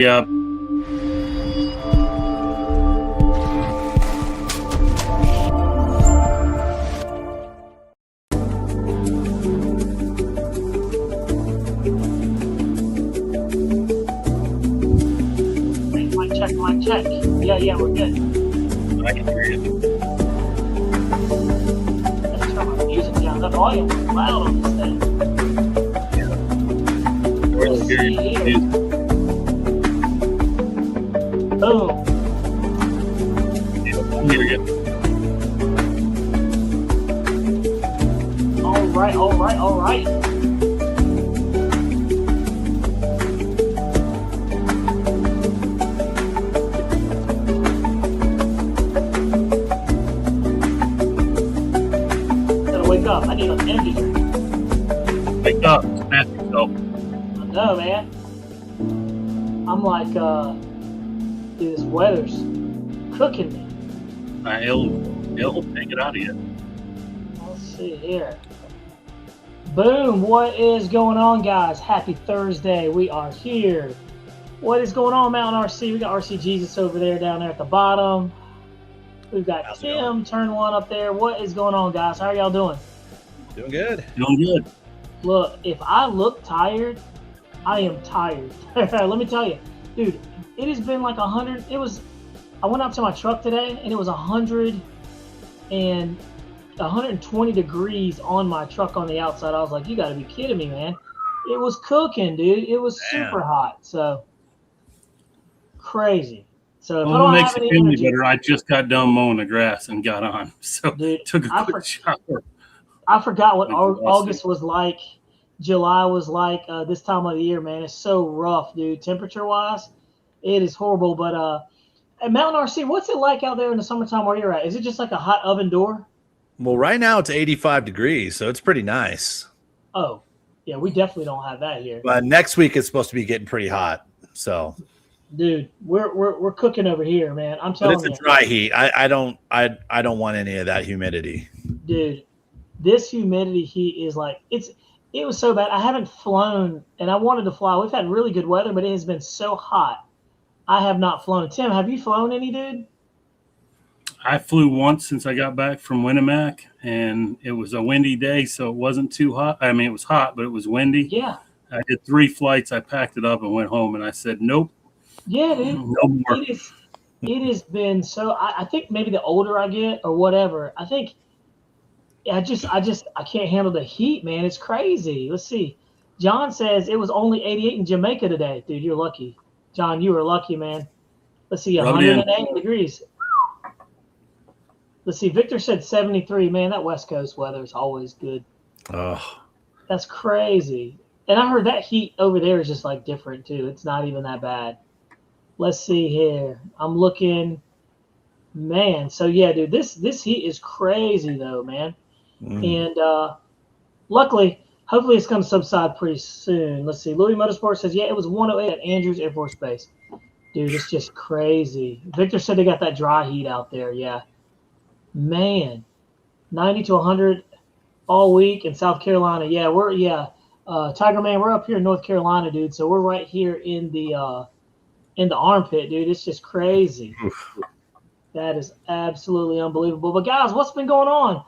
Yeah. Mic check. Yeah, we're good. I can hear you. Gotta turn my music down. The volume was loud on this thing. Let's see here. Boom. Yeah, I hear you. All right. Gotta wake up. I need an energy drink. Wake up, smash yourself. I know, man. I'm like, dude, this weather's cooking me. It'll take it out of you. Let's see here. Boom. What is going on, guys? Happy Thursday. We are here. What is going on, Mountain RC? We got RC Jesus over there, down there at the bottom. We've got Tim, turn one up there. What is going on, guys? How are y'all doing? Doing good. Doing good. Look, if I look tired, I am tired. Let me tell you, dude, it has been like 100. I went out to my truck today and it was 120 degrees on my truck on the outside. I was like, you got to be kidding me, man. It was cooking, dude. It was super hot. So crazy. So if I Well, don't it makes have it any feel any energy, better. I just got done mowing the grass and got on. So dude, took a quick shower. I forgot what Like August was like. July was like this time of the year, man. It's so rough, dude. Temperature-wise, it is horrible. But at Mountain RC, what's it like out there in the summertime where you're at? Is it just like a hot oven door? Well, right now it's 85 degrees, so it's pretty nice. Oh, yeah, we definitely don't have that here. But next week it's supposed to be getting pretty hot. So, dude, we're cooking over here, man. I'm telling you. But it's a dry heat. I don't want any of that humidity. Dude, this humidity heat is like it was so bad. I haven't flown, and I wanted to fly. We've had really good weather, but it has been so hot. I have not flown. Tim, have you flown any, dude? I flew once since I got back from Winnemac, and it was a windy day, so it wasn't too hot. I mean, it was hot, but it was windy. Yeah. I did 3 flights. I packed it up and went home, and I said, nope. Yeah, dude. No more. It has been so. I think maybe the older I get or whatever, I think I can't handle the heat, man. It's crazy. Let's see. John says it was only 88 in Jamaica today. Dude, you're lucky. John, you were lucky, man. Let's see, 108 degrees. Let's see. Victor said 73. Man, that West Coast weather is always good. Oh, that's crazy. And I heard that heat over there is just like different too. It's not even that bad. Let's see here. I'm looking, man. So yeah, dude, this heat is crazy though, man. And luckily, hopefully it's going to subside pretty soon. Let's see. Louis Motorsport says, yeah, it was 108 at Andrews Air Force Base. Dude, it's just crazy. Victor said they got that dry heat out there. Yeah. Man, 90 to 100 all week in South Carolina. Yeah, Tiger Man, we're up here in North Carolina, dude. So we're right here in the armpit, dude. It's just crazy. That is absolutely unbelievable. But guys, what's been going on?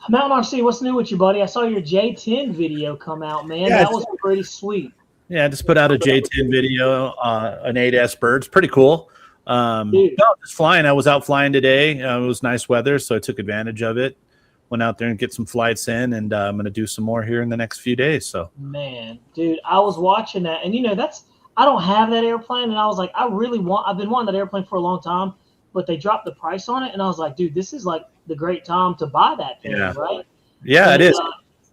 Mountain RC, what's new with you, buddy? I saw your J10 video come out, man. Yeah, that was pretty sweet. Yeah, I just put out a J10 video, an 8S bird. It's pretty cool. Just flying. I was out flying today. It was nice weather, so I took advantage of it. Went out there and get some flights in, and I'm going to do some more here in the next few days. So, man, dude, I was watching that, and I don't have that airplane, and I was like, I've been wanting that airplane for a long time, but they dropped the price on it, and I was like, dude, this is like the great time to buy that thing, right? Yeah, and it is.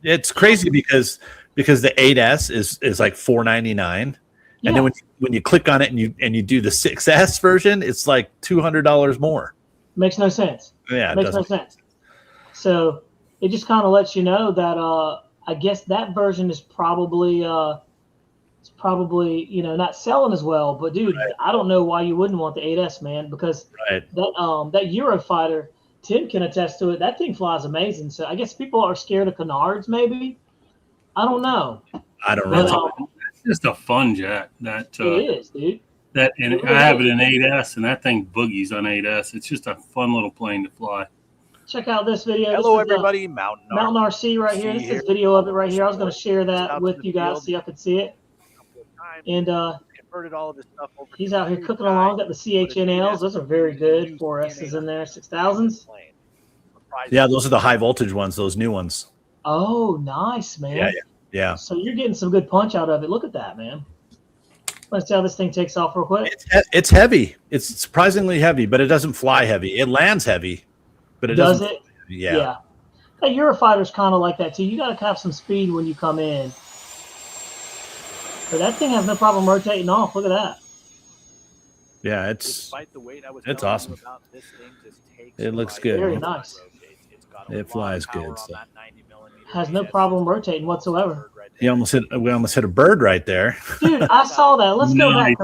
It's crazy because the 8S is like $499, and then when you click on it and you do the 6S version, it's like $200 more. Makes no sense. Yeah, makes no sense. So it just kind of lets you know that I guess that version is probably not selling as well. But dude, I don't know why you wouldn't want the 8S, man, because that Eurofighter, Tim can attest to it. That thing flies amazing. So I guess people are scared of canards, maybe. I don't know. I don't know. just a fun jet. That It is, dude. that and It I have really it in 8S, and that thing boogies on 8S. It's just a fun little plane to fly. Check out this video. Hello, This is, everybody. Mountain RC right here. This is video of it right here. I was going to share that with you guys so y'all could see it. And converted all of this stuff over. he's out here cooking along. Got the CHNLs. Those are very good. 4S's in there. 6000s. Yeah, those are the high voltage ones. Those new ones. Oh, nice, man. Yeah. So you're getting some good punch out of it. Look at that, man. Let's see how this thing takes off real quick. It's heavy. It's surprisingly heavy, but it doesn't fly heavy. It lands heavy, but it doesn't. Does it? Yeah. Hey, Eurofighter's kind of like that too. You got to have some speed when you come in. But that thing has no problem rotating off. Look at that. Yeah, it's awesome. It looks good. Very nice. It flies good. So. Has no problem rotating whatsoever. We almost hit a bird right there. Dude, I saw that. Let's go back.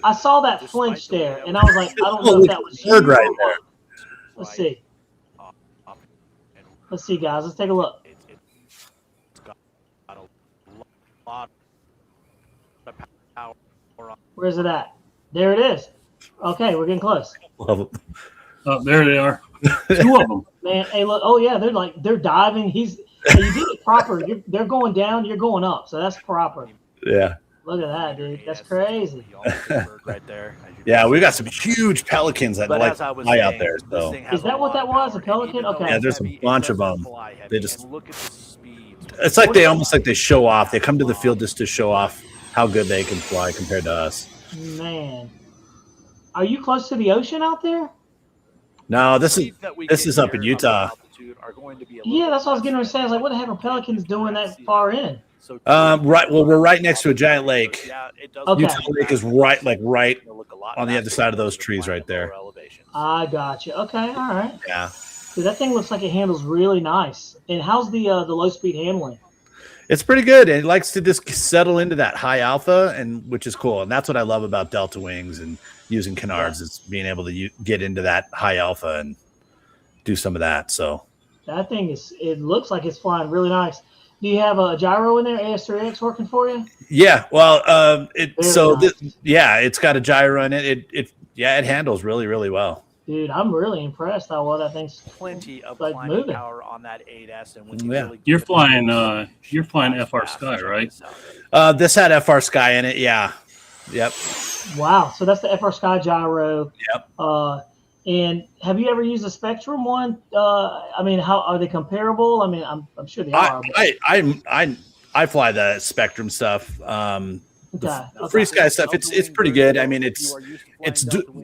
I saw that flinch there, and I was like, I don't know if that was bird right there. Let's see. Let's see, guys. Let's take a look. Where's it at? There it is. Okay, we're getting close. Oh, there they are. Two of them. Man, hey, look. Oh, yeah, they're diving. Hey, you did it proper. They're going down. You're going up. So that's proper. Yeah. Look at that, dude. That's crazy. Right there. Yeah, we got some huge pelicans that fly out there. So is that what that was? A pelican? Okay. Yeah, there's a bunch of them. They just. It's like they almost like they show off. They come to the field just to show off how good they can fly compared to us. Man, are you close to the ocean out there? No, this is up in Utah. Yeah, that's what I was getting ready to say. I was like, what the heck are pelicans doing that far in? Right. Well, we're right next to a giant lake. Okay. Utah Lake is right on the other side of those trees right there. I got you. Okay, all right. Yeah. Dude, that thing looks like it handles really nice. And how's the low speed handling? It's pretty good. It likes to just settle into that high alpha, and which is cool. And that's what I love about Delta Wings and using canards is being able to get into that high alpha and do some of that. So that thing it looks like it's flying really nice. Do you have a gyro in there, AS3X working for you? Yeah. Well, it's got a gyro in it. It handles really, really well. Dude, I'm really impressed how well that thing's plenty of like climbing moving. power on that 8S. And You're flying FR Sky, right? This had FR Sky in it. Yeah. Yep. Wow. So that's the FR Sky gyro. Yep. And have you ever used a Spectrum one? I mean, how are they comparable? I mean, I'm sure they are. I fly the Spectrum stuff. The Free Sky stuff. It's pretty good. I mean,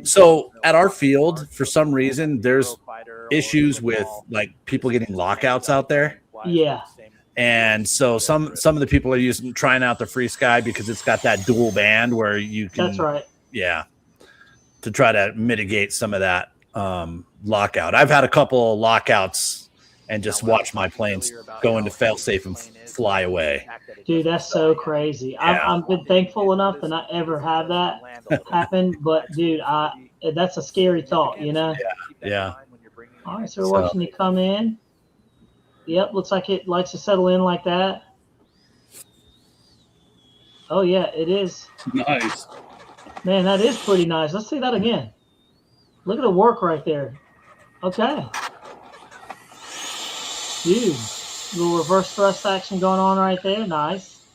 so at our field for some reason there's issues with like people getting lockouts out there. Yeah. And so some of the people are trying out the Free Sky because it's got that dual band where you can. That's right. Yeah. To try to mitigate some of that lockout. I've had a couple of lockouts and just watch my planes go into failsafe and fly away. Dude, that's so crazy. Yeah. I've been thankful enough to not ever have that happen. But, dude, that's a scary thought, you know? Yeah. All right, so we're watching it come in. Yep, looks like it likes to settle in like that. Oh, yeah, it is. Nice. Man, that is pretty nice. Let's see that again. Look at the work right there. Okay. Dude, little reverse thrust action going on right there. Nice.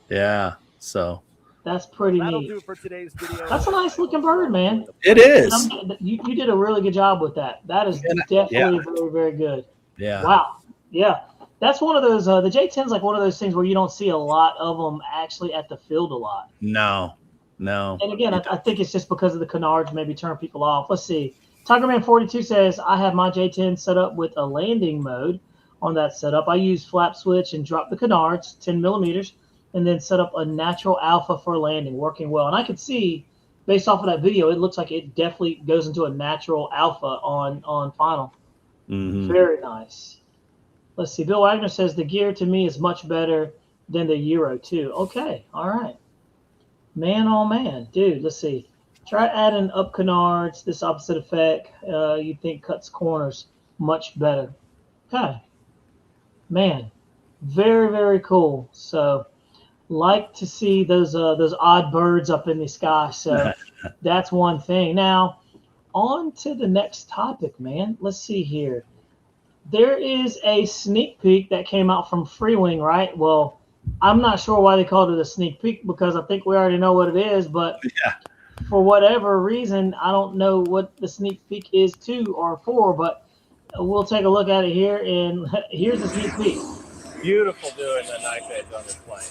Yeah. So that's pretty That'll neat. do it for today's video. That's a nice looking bird, man. it is. You did a really good job with that. That is definitely very, very good. Yeah. Wow. Yeah. That's one of those, the J10 is like one of those things where you don't see a lot of them actually at the field a lot. No. And again, I think it's just because of the canards maybe turn people off. Let's see. Tigerman42 says, I have my J10 set up with a landing mode on that setup. I use flap switch and drop the canards, 10 millimeters, and then set up a natural alpha for landing, working well. And I could see, based off of that video, it looks like it definitely goes into a natural alpha on final. Mm-hmm. Very nice. Let's see. Bill Wagner says the gear to me is much better than the Euro 2. Okay. All right. Man, oh man. Dude, let's see. Try adding up canards. This opposite effect, you think cuts corners much better. Okay. Man, very, very cool. So like to see those odd birds up in the sky. So that's one thing. Now, on to the next topic, man. Let's see here. There is a sneak peek that came out from Freewing, right? Well, I'm not sure why they called it a sneak peek because I think we already know what it is, but Yeah. for whatever reason, I don't know what the sneak peek is to or for, but we'll take a look at it here, and here's the sneak peek. Beautiful doing the knife edge on this plane.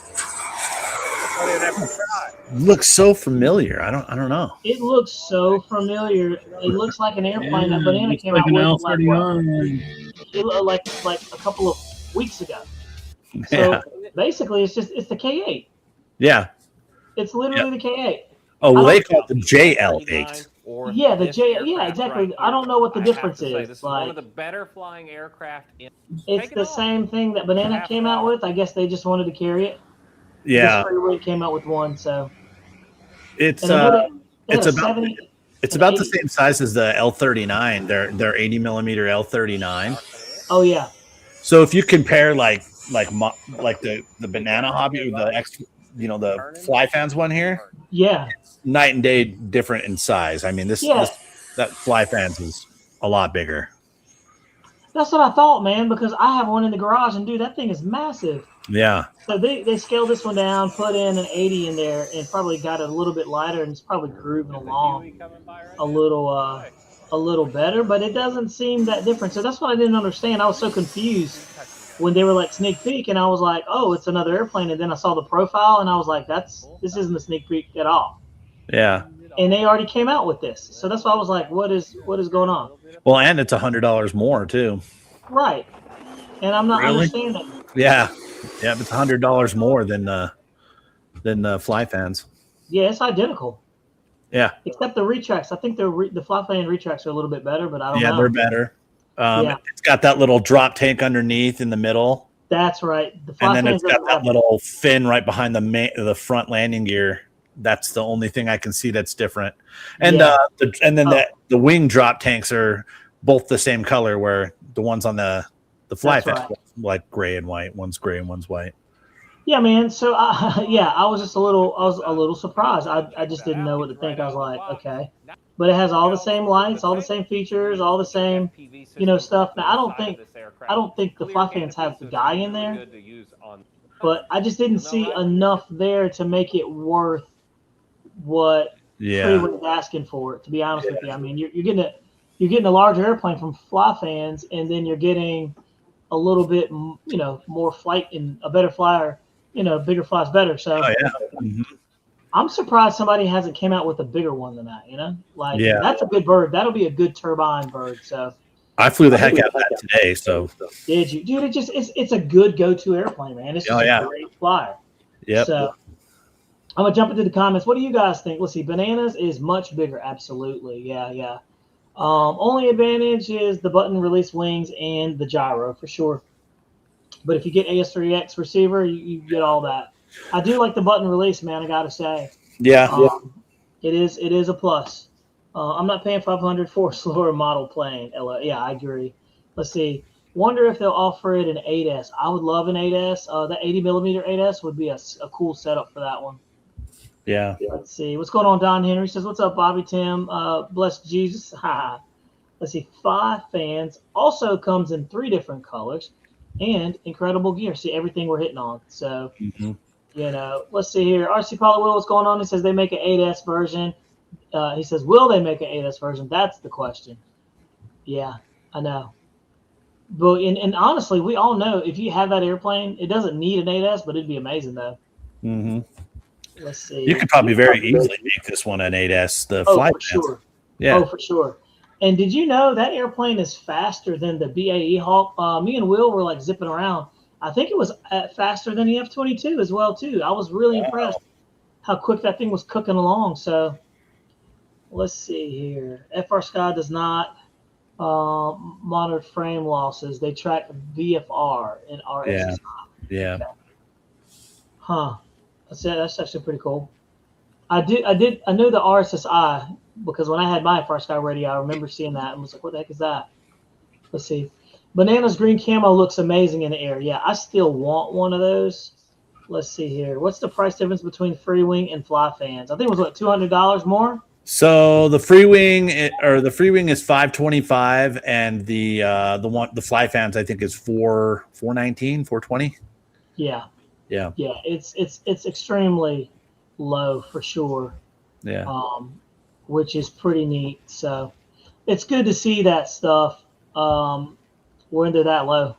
Put in every shot. Looks so familiar. I don't know. It looks so familiar. It looks like an airplane that Banana looks came like out an with L-39. like a couple of weeks ago. So Yeah. basically, it's the K8. Yeah. It's literally the K8. Oh, well, I they don't- call it the JL8. Or Yeah, the this J. aircraft Yeah, exactly. right I don't know what the I have difference to say, is. This is one Like, of the better flying aircraft in. it's Take it the off. same thing that Banana came out with. I guess they just wanted to carry it. Yeah. This Freeway came out with one, so. It's And I know they it's had a about 70. it's an about the 80. same size as the L39. They're 80 millimeter L39. Oh yeah, So if you compare like the Banana Hobby or the the Fly Fans one here, yeah. night and day different in size. I mean Yeah. that Fly Fans is a lot bigger. That's what I thought, man. Because I have one in the garage, and dude, that thing is massive. Yeah. So they scaled this one down, put in an 80 in there, and probably got it a little bit lighter, and it's probably grooving along a little better. But it doesn't seem that different. So that's what I didn't understand. I was so confused when they were like sneak peek, and I was like, oh, it's another airplane. And then I saw the profile, and I was like, this isn't a sneak peek at all. Yeah. And they already came out with this, so that's why I was like, what is going on? Well, and it's $100 more too. Right. And I'm not Really? understanding. Yeah. Yeah, it's $100 more than Fly Fans. Yeah, it's identical. Yeah. Except the retracts. I think the Fly Fan retracts are a little bit better, but I don't know. Yeah, they're better. Yeah. It's got that little drop tank underneath in the middle, That's right. The Fly and then Fans it's got doesn't that have- little fin right behind the front landing gear. That's the only thing I can see that's different. And Yeah. the wing drop tanks are both the same color, where the ones on the Fly That's Fans right. like gray and white. One's gray and one's white. Yeah, man. So I was just a little surprised. I just didn't know what to think. I was like, okay, but it has all the same lights, all the same features, all the same stuff. Now I don't think the Fly Fans have the guy in there, but I just didn't see enough there to make it worth what Yeah. Freeway was asking for it. To be honest with you, I mean, you're getting a larger airplane from Fly Fans, and then you're getting a little bit more flight and a better flyer. Bigger flies better. So Oh yeah. Mhm. I'm surprised somebody hasn't came out with a bigger one than that. Yeah. That's a good bird. That'll be a good turbine bird. So I flew the heck out of that today. So did you, dude? It's a good go-to airplane, man. It's just a great flyer. yep. So I'm gonna jump into the comments. What do you guys think? Let's see. Bananas is much bigger. Absolutely. Yeah. Only advantage is the button release wings and the gyro for sure. But if you get AS3X receiver, you get all that. I do like the button release, man. I gotta say, Yeah. it is a plus. I'm not paying $500 for a slower model plane. Yeah, I agree. Let's see. Wonder if they'll offer it an 8S. I would love an 8S. The 80 millimeter 8S would be a cool setup for that one. Yeah. Let's see. What's going on? Don Henry says, what's up, Bobby Tim? Bless Jesus. Let's see. Fly Fans also comes in 3 different colors and incredible gear. See, everything we're hitting on. So, let's see here. RC Paulo Will, what's going on? He says they make an 8S version. He says, will they make an 8S version? That's the question. Yeah, I know. But and honestly, we all know if you have that airplane, it doesn't need an 8S, but it'd be amazing though. Mm-hmm. Let's see. You could probably very easily make this one an 8S. The Fly for Fans. sure. Yeah. Oh, for sure. And did you know that airplane is faster than the BAE Hawk? Me and Will were like zipping around. I think it was faster than the F-22 as well too. I was really impressed how quick that thing was cooking along. So let's see here. FR Sky does not monitor frame losses. They track VFR and RSSI. Yeah. Okay. Huh. That's actually pretty cool. I know the RSSI because when I had my FR Sky radio, I remember seeing that and was like, what the heck is that? Let's see. Banana's green camo looks amazing in the air. Yeah, I still want one of those. Let's see here. What's the price difference between free wing and fly fans? I think it was what, $200 more. So the free wing is $525, and the fly fans I think is $419, $420. Yeah, Yeah. It's extremely low for sure. Yeah. Which is pretty neat. So it's good to see that stuff when they're that low,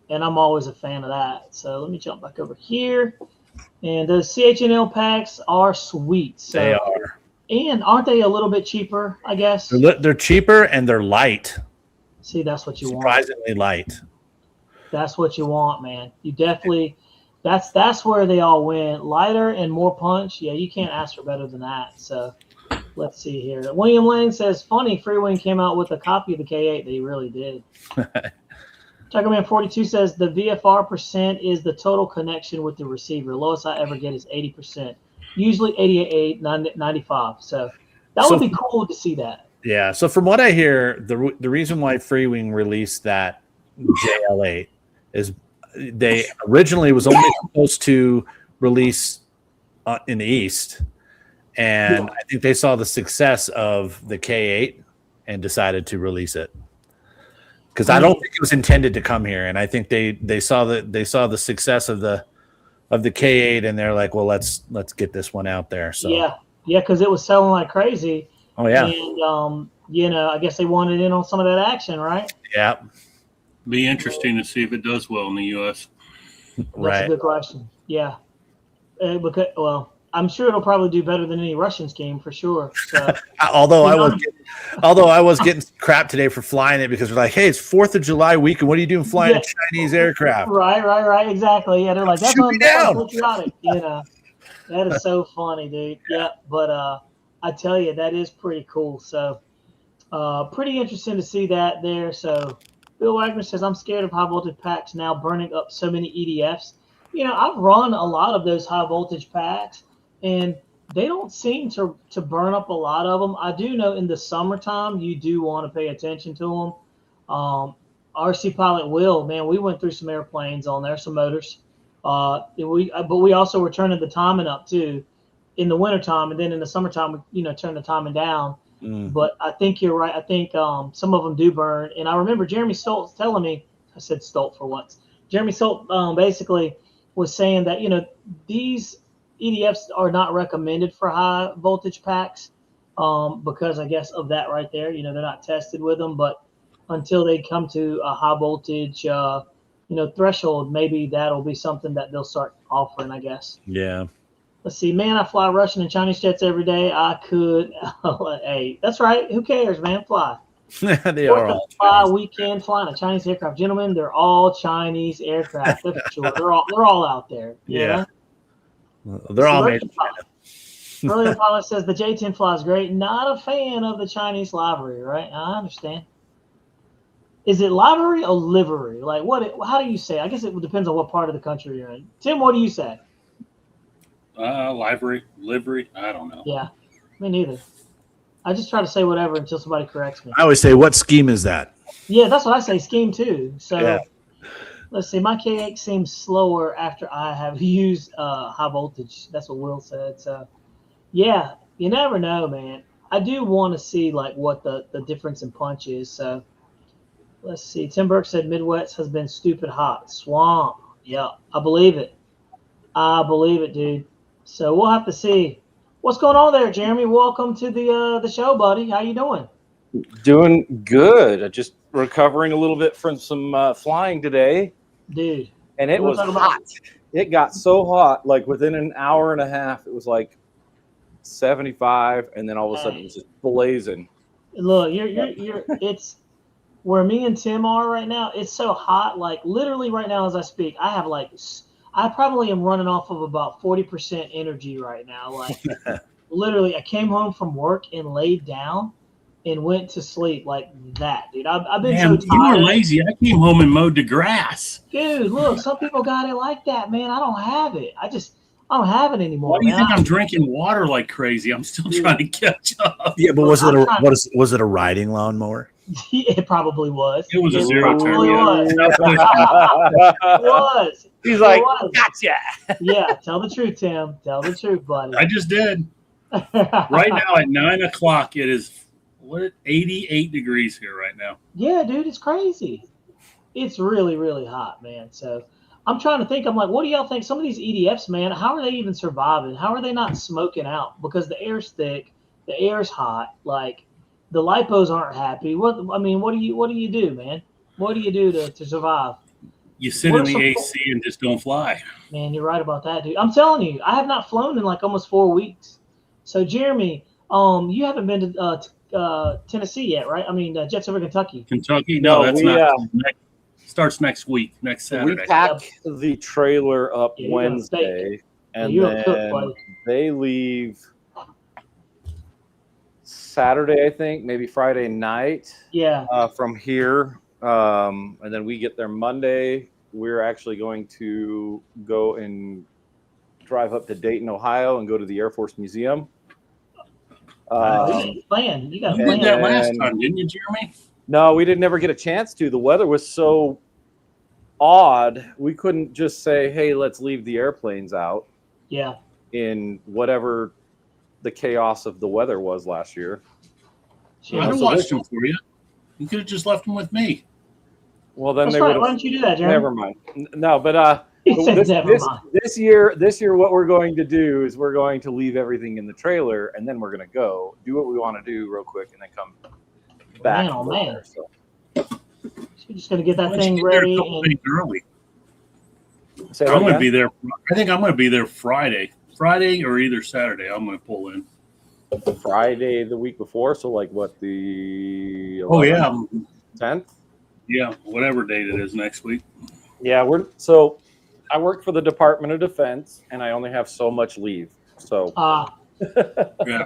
and I'm always a fan of that. So let me jump back over here, and the CHNL packs are sweet. So, they are. And aren't they a little bit cheaper, I guess? They're cheaper and they're light. See, that's what you want. Surprisingly light. That's what you want, man. You definitely that's where they all win. Lighter and more punch. Yeah, you can't ask for better than that. So let's see here. William Lang says, funny, Free Wing came out with a copy of the K8. They really did. Chuggerman 42 says the VFR percent is the total connection with the receiver. Lowest I ever get is 80%. Usually 88, 95. So that would be cool to see that. Yeah. So from what I hear, the reason why Free Wing released that JL8 is they originally was only supposed to release in the East. And I think they saw the success of the K8 and decided to release it. Because I don't think it was intended to come here. And I think they saw the success of the K8 and they're like, well, let's get this one out there. So yeah, because it was selling like crazy. Oh yeah. And I guess they wanted in on some of that action, right? Yeah. Be interesting to see if it does well in the US. That's a good question. Yeah. Because I'm sure it'll probably do better than any Russian scheme for sure. So, although I was getting crap today for flying it because they're like, hey, it's 4th of July weekend. What are you doing flying a Chinese aircraft? Right. Exactly. Yeah, they're like, that's patriotic. That is so funny, dude. Yeah, but I tell you, that is pretty cool. So pretty interesting to see that there. So Bill Wagner says, I'm scared of high voltage packs now burning up so many EDFs. I've run a lot of those high voltage packs, and they don't seem to burn up a lot of them. I do know in the summertime you do want to pay attention to them. RC Pilot Will, man, we went through some airplanes on there, some motors. But we also were turning the timing up too in the wintertime, and then in the summertime we turn the timing down. But I think you're right. I think some of them do burn. And I remember Jeremy Stoltz telling me, I said Stolt for once. Jeremy Stoltz basically was saying that these EDFs are not recommended for high voltage packs because I guess of that right there. They're not tested with them, but until they come to a high voltage threshold, maybe that'll be something that they'll start offering, I guess. Yeah. Let's see, man, I fly Russian and Chinese jets every day. I could. Hey, that's right. Who cares, man? Fly. They are all fly. We can fly in a Chinese aircraft, gentlemen. They're all Chinese aircraft. That's for sure. They're all out there. Yeah. They're all made. Brilliant Pilot says the J10 flies great. Not a fan of the Chinese livery, right? I understand. Is it livery or livery? Like how do you say? I guess it depends on what part of the country you're in. Tim, what do you say? Livery, I don't know. Yeah, me neither. I just try to say whatever until somebody corrects me. I always say, what scheme is that? Yeah, that's what I say, scheme too. So let's see, my K8 seems slower after I have used high voltage. That's what Will said. So yeah, you never know, man. I do want to see like what the difference in punch is. So let's see. Tim Burke said Midwest has been stupid hot. Swamp. Yeah, I believe it. Dude. So we'll have to see. What's going on there, Jeremy? Welcome to the show, buddy. How you doing? Doing good. Just recovering a little bit from some flying today. Dude. And it was hot. It got so hot, like within an hour and a half, it was like 75, and then all of a sudden it was just blazing. Look, you're it's where me and Tim are right now. It's so hot. Like literally right now as I speak, I probably am running off of about 40% energy right now. Like literally, I came home from work and laid down and went to sleep like that, dude. I've been so tired. You were lazy. I came home and mowed the grass. Dude, look, some people got it like that, man. I don't have it. I don't have it anymore. Why do you think I'm drinking water like crazy? I'm still trying to catch up. Yeah, but was it a riding lawnmower? It probably was. It was a zero turn. Probably was. It was. He's It like, was. gotcha. Yeah, tell the truth, Tim. Tell the truth, buddy. I just did. Right now at 9 o'clock, it is 88 degrees here right now. Yeah, dude, it's crazy. It's really, really hot, man. So I'm trying to think. I'm like, what do y'all think? Some of these EDFs, man, how are they even surviving? How are they not smoking out? Because the air's thick, the air's hot. Like the lipos aren't happy. What do you do, man? What do you do to survive? You sit in the AC and just don't fly. Man, you're right about that, dude. I'm telling you, I have not flown in like almost 4 weeks. So Jeremy, you haven't been to Tennessee yet, right? I mean, Jets over Kentucky. Kentucky? No, that's not. Starts next week, next Saturday. We pack the trailer up Wednesday, and then they leave Saturday, I think, maybe Friday night. Yeah. From here, and then we get there Monday. We're actually going to go and drive up to Dayton, Ohio, and go to the Air Force Museum. You got a plan. You did that last time, didn't you, Jeremy? No, we didn't never get a chance to. The weather was so odd. We couldn't just say, hey, let's leave the airplanes out. Yeah. In whatever the chaos of the weather was last year. I'd have watched them for you. You could have just left them with me. Well, then Why don't you do that, Jeremy? Never mind. No, but this year, what we're going to do is we're going to leave everything in the trailer, and then we're going to go do what we want to do real quick, and then come back. Man, oh man! There, so. You're just going to get that thing ready. Early. I'm going to be there. I think I'm going to be there Friday or either Saturday. I'm going to pull in. Friday the week before, so like what, the 11th? Oh yeah, 10th. Yeah, whatever date it is next week. Yeah, I work for the Department of Defense, and I only have so much leave. So yeah,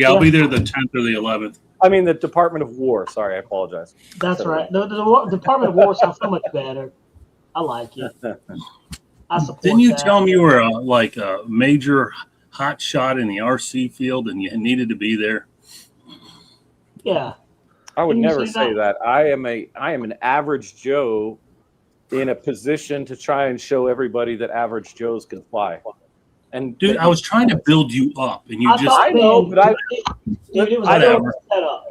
I'll be there the 10th or the 11th. I mean, the Department of War. Sorry, I apologize. That's right. The Department of War sounds so much better. I like it. I support Didn't you that. tell me you were like a major hot shot in the RC field and you needed to be there? Yeah. I would never say that. I am an average Joe in a position to try and show everybody that average Joes can fly. And dude, I was trying to build you up, and you I know, but it was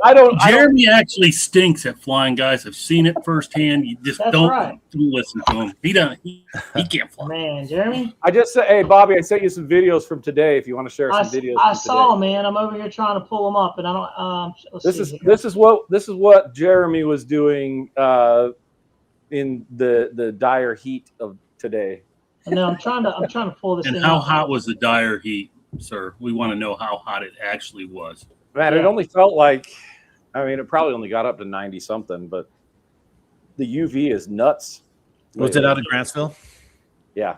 I don't. Jeremy actually stinks at flying, guys. I've seen it firsthand. You just don't listen to him. He doesn't. He can't fly. Man, Jeremy. I just said, hey, Bobby, I sent you some videos from today. If you want to share some videos, I saw, man. I'm over here trying to pull them up, and I don't. This is what Jeremy was doing in the dire heat of today. No, I'm trying to pull this. And how hot was the dire heat, sir? We want to know how hot it actually was. Man, it only felt like, I mean, it probably only got up to 90 something, but the UV is nuts. Was it out of Grantsville? Yeah.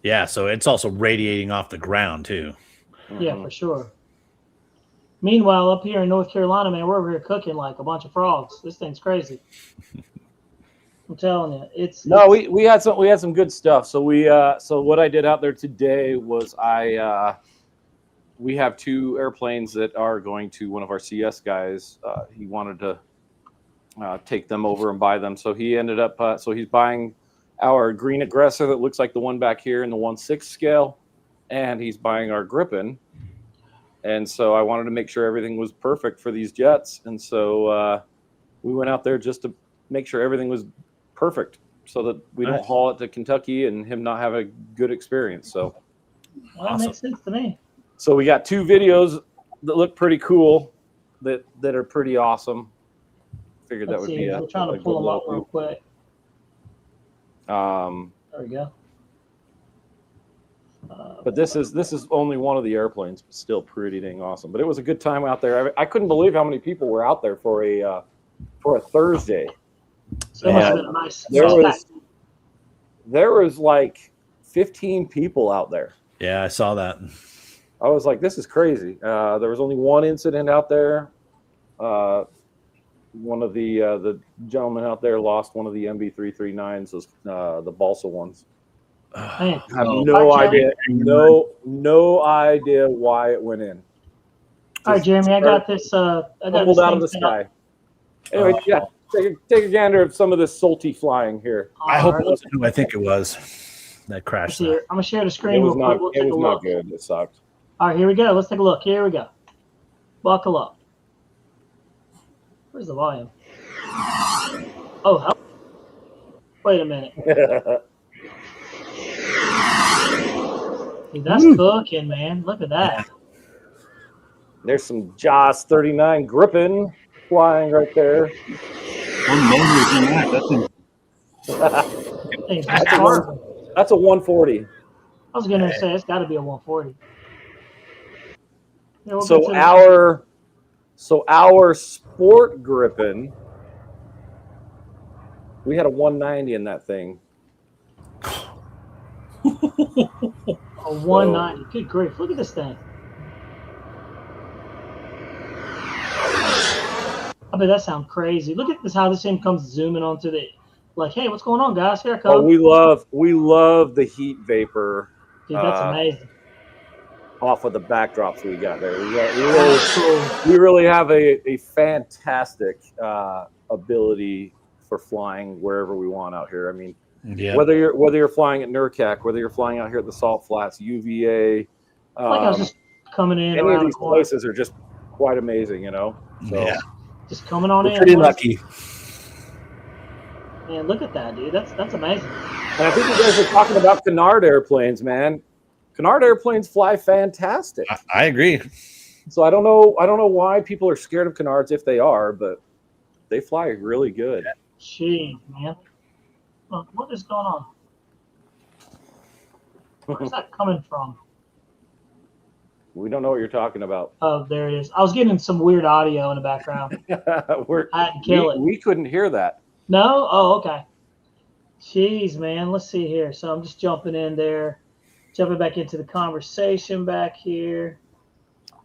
Yeah, so it's also radiating off the ground too. Yeah, for sure. Meanwhile, up here in North Carolina, man, we're over here cooking like a bunch of frogs. This thing's crazy. I'm telling you, we had some good stuff. So so what I did out there today was we have 2 airplanes that are going to one of our CS guys. He wanted to take them over and buy them, so he ended up so he's buying our Green Aggressor that looks like the one back here in the 1/6 scale, and he's buying our Gripen. And so I wanted to make sure everything was perfect for these jets, and so we went out there just to make sure everything was perfect, so that we don't haul it to Kentucky and him not have a good experience. So that makes sense to me. So we got 2 videos that look pretty cool, that are pretty awesome. Figured that would be We're trying to pull them up real quick. There we go. But this is only one of the airplanes, but still pretty dang awesome. But it was a good time out there. I couldn't believe how many people were out there for a Thursday. So must have been a nice there was like 15 people out there. Yeah, I saw that. I was like, this is crazy. There was only one incident out there. One of the gentlemen out there lost one of the MB339s, the balsa ones. I have no idea why it went in. All right, Jeremy, I got this. I got this out of the sky. Anyway, yeah, take a gander at some of this salty flying here. I hope it Alright, wasn't who I think it was that crashed. I'm gonna share the It screen was real quick. We'll not. take It a was not look. good. It sucked. All right, here we go. Let's take a look. Here we go. Buckle up. Where's the volume? Oh, wait a minute. Dude, that's cooking, man. Look at that. There's some Joss 39 gripping flying right there. What motor is in that? Thing's That's a retarded. That's a 140. I was gonna say it's got to be a 140. Yeah, we'll So get to our sport gripping, we had a 190 in that thing. a 190. Good grief! Look at this thing. I bet that sounds crazy. Look at this, how this thing comes zooming onto the, like, hey, what's going on, guys? Here I come. Oh, we love the heat vapor. Dude, that's amazing. Off of the backdrops we got there. Cool. We really have a fantastic ability for flying wherever we want out here. I mean, whether you're flying at NURCAC, whether you're flying out here at the Salt Flats, UVA, Like I was just coming in any around of these the corner. places are just quite amazing, you know. So, Yeah, Just coming on we're in. pretty boys. lucky. Man, look at that, dude. That's amazing. And I think you guys are talking about canard airplanes, man. Canard airplanes fly fantastic. I agree. So I don't know why people are scared of canards if they are, but they fly really good. Jeez, man. Look, what is going on? Where's that coming from? We don't know what you're talking about. Oh, there it is. I was getting some weird audio in the background. I had to kill it. We couldn't hear that. No? Oh, okay. Jeez, man. Let's see here. So I'm just jumping in there, jumping back into the conversation back here.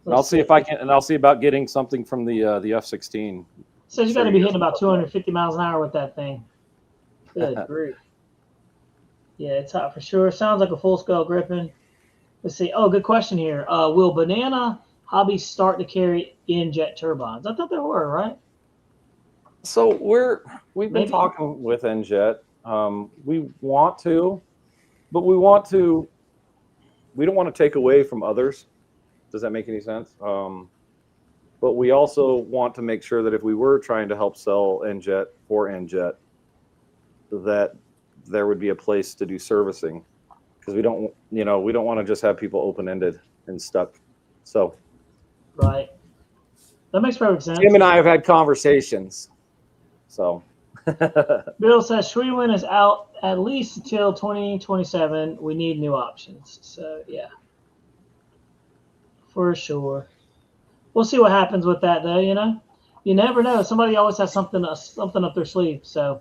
I'll see if I can, and I'll see about getting something from the F-16. So you got to be hitting about 250 miles an hour with that thing. Good grief. Yeah, it's hot for sure. Sounds like a full-scale Griffin. Let's see. Oh, good question here. Will Banana Hobby start to carry in-jet turbines? I thought they were, right? So we've been Maybe. talking with NJet. We want to, but we don't want to take away from others. Does that make any sense? But we also want to make sure that if we were trying to help sell NJet for NJet, that there would be a place to do servicing, because we don't want to just have people open-ended and stuck. So, Right. That makes perfect sense. Tim and I have had conversations. So, Bill says Schweden is out at least until 2027. We need new options. So, yeah. For sure. We'll see what happens with that, though, you know? You never know. Somebody always has something up their sleeve, so.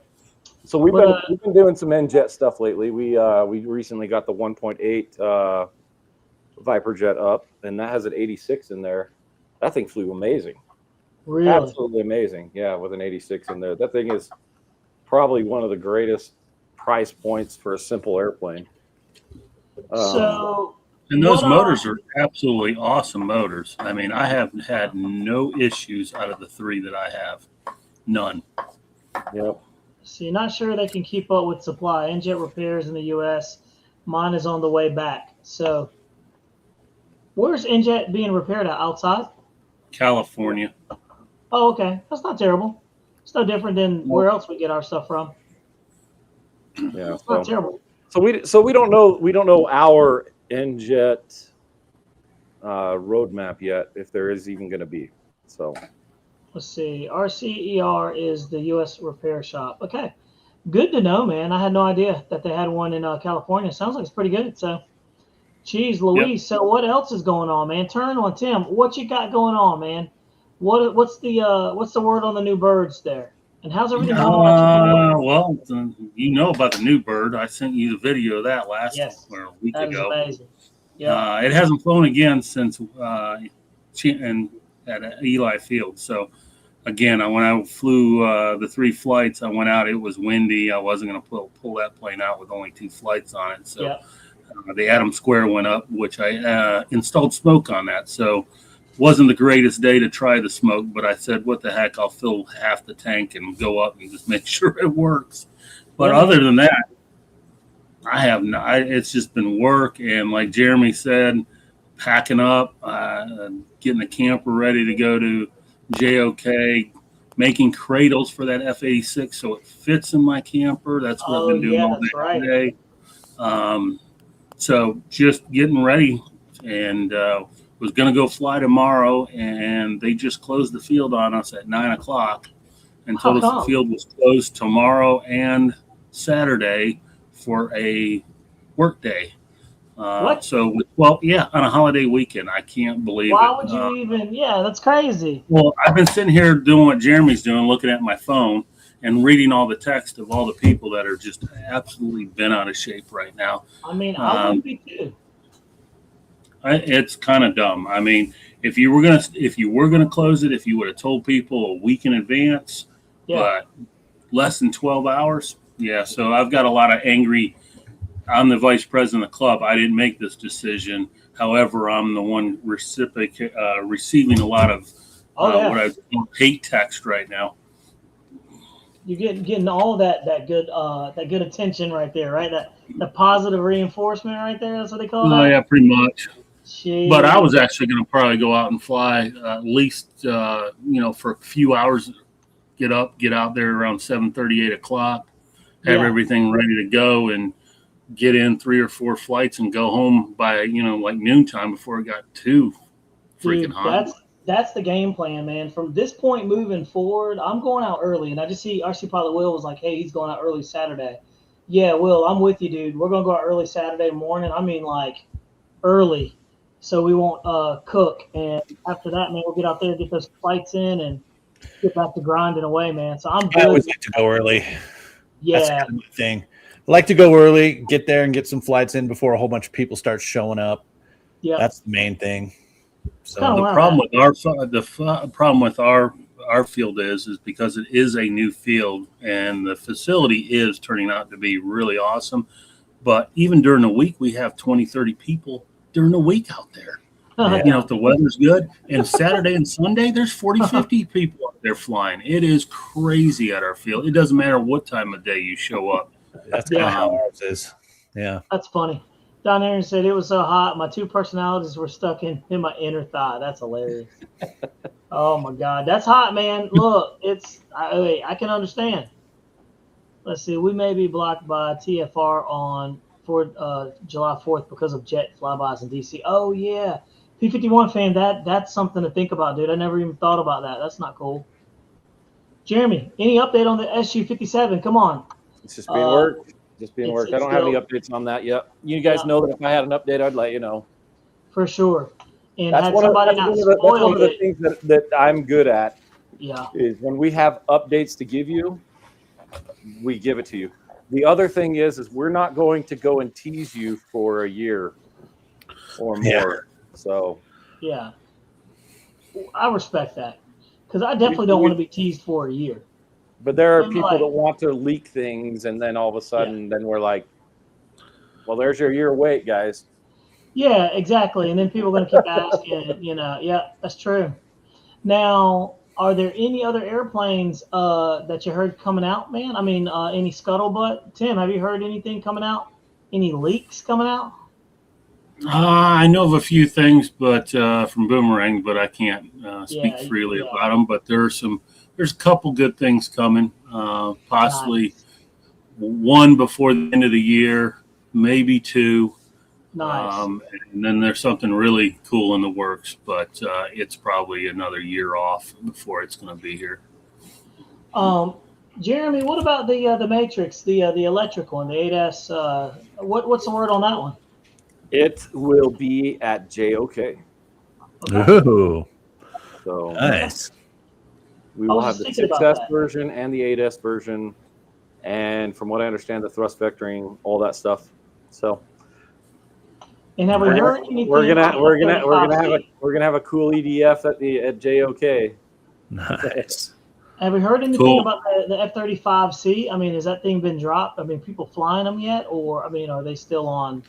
So we've been doing some NJet stuff lately. We recently got the 1.8 Viper jet up, and that has an 86 in there. That thing flew amazing. Really? Absolutely amazing. Yeah, with an 86 in there. That thing is probably one of the greatest price points for a simple airplane. So. And those motors are absolutely awesome motors. I mean, I have had no issues out of the three that I have. None. Yep. So you're not sure they can keep up with supply. NJet repairs in the U.S. Mine is on the way back. So where's NJet being repaired at? Outside? California. Oh, okay. That's not terrible. It's no different than where else we get our stuff from. Yeah. It's not terrible. So we don't know our NJet roadmap yet, if there is even going to be. So. Let's see. RCER is the U.S. repair shop. Okay. Good to know, man. I had no idea that they had one in California. Sounds like it's pretty good. So, geez, Louise. Yep. So what else is going on, man? Turn on Tim. What you got going on, man? What's the word on the new birds there? And how's everything going on? Well, you know about the new bird. I sent you the video of that last a week ago. That is amazing. Yeah. It hasn't flown again since at Eli Field. So, again, when I flew the 3 flights, I went out. It was windy. I wasn't going to pull that plane out with only 2 flights on it. So, the Adam Square went up, which I installed smoke on that. So, wasn't the greatest day to try the smoke, but I said, what the heck, I'll fill half the tank and go up and just make sure it works. But other than that, I have not. It's just been work, and like Jeremy said, packing up, getting the camper ready to go to JOK, making cradles for that F-86 so it fits in my camper. That's what I've been doing all day today. So just getting ready, and was going to go fly tomorrow, and they just closed the field on us at 9 o'clock and told us the field was closed tomorrow and Saturday for a work day. What? So, well, yeah, on a holiday weekend. I can't believe Why it. would you even? Yeah, that's crazy. Well, I've been sitting here doing what Jeremy's doing, looking at my phone and reading all the text of all the people that are just absolutely bent out of shape right now. I mean, I would be too. It's kind of dumb. I mean, if you were gonna close it, if you would have told people a week in advance, but less than 12 hours, yeah. So I've got a lot of angry. I'm the vice president of the club. I didn't make this decision. However, I'm the one receiving a lot of what I hate text right now. You're getting all that good attention right there, right? The positive reinforcement right there. That's what they call that. Oh yeah, pretty much. Jeez. But I was actually going to probably go out and fly at least for a few hours. Get out there around 7:30, 8 o'clock. Have everything ready to go and get in 3 or 4 flights and go home by like noontime before it got too freaking hot. That's the game plan, man. From this point moving forward, I'm going out early, and I just see RC Pilot Will was like, hey, he's going out early Saturday. Yeah, Will, I'm with you, dude. We're going to go out early Saturday morning. I mean, like, early, so we won't cook. And after that, man, we'll get out there, get those flights in, and get back to grinding away, man. So I'm good. I always like to go early. Yeah. That's kind of my thing. I like to go early, get there and get some flights in before a whole bunch of people start showing up. Yeah. That's the main thing. So the problem with our field is because it is a new field and the facility is turning out to be really awesome. But even during the week, we have 20, 30 people during the week out there. If the weather's good, and Saturday and Sunday, there's 40, 50 people out there flying. It is crazy at our field. It doesn't matter what time of day you show up. That's kind of how ours is. Yeah. That's funny. Don Aaron said it was so hot, my 2 personalities were stuck in my inner thigh. That's hilarious. Oh my God, that's hot, man. Look, I can understand. Let's see, we may be blocked by TFR for July 4th because of jet flybys in DC. Oh yeah, P51 fan, that's something to think about, dude. I never even thought about that. That's not cool. Jeremy, any update on the SU-57? Come on. It's just being worked. I don't have any updates on that yet. You guys know that if I had an update, I'd let you know. For sure. And that's one of the things that I'm good at. Yeah. Is when we have updates to give you, we give it to you. The other thing is we're not going to go and tease you for a year or more. Yeah. So. Yeah. I respect that because I definitely don't want to be teased for a year. But there are people that want to leak things, and then all of a sudden, then we're like, well, there's your year wait, guys. Yeah, exactly. And then people are going to keep asking, yeah, that's true. Now, are there any other airplanes that you heard coming out, man? I mean, any scuttlebutt? Tim, have you heard anything coming out? Any leaks coming out? I know of a few things, but from Boomerang, but I can't speak freely about them. But there's a couple good things coming, possibly one before the end of the year, maybe 2. Nice. And then there's something really cool in the works, but it's probably another year off before it's going to be here. Jeremy, what about the Matrix, the electric one, the 8S? What's the word on that one? It will be at JOK. Okay. Ooh. So nice. We will have the 6S version and the 8S version, and from what I understand, the thrust vectoring, all that stuff. So, and have we heard anything? We're gonna have a cool EDF at JOK. Nice. Have we heard anything about the F-35C? I mean, has that thing been dropped? I mean, people flying them yet, or are they still on?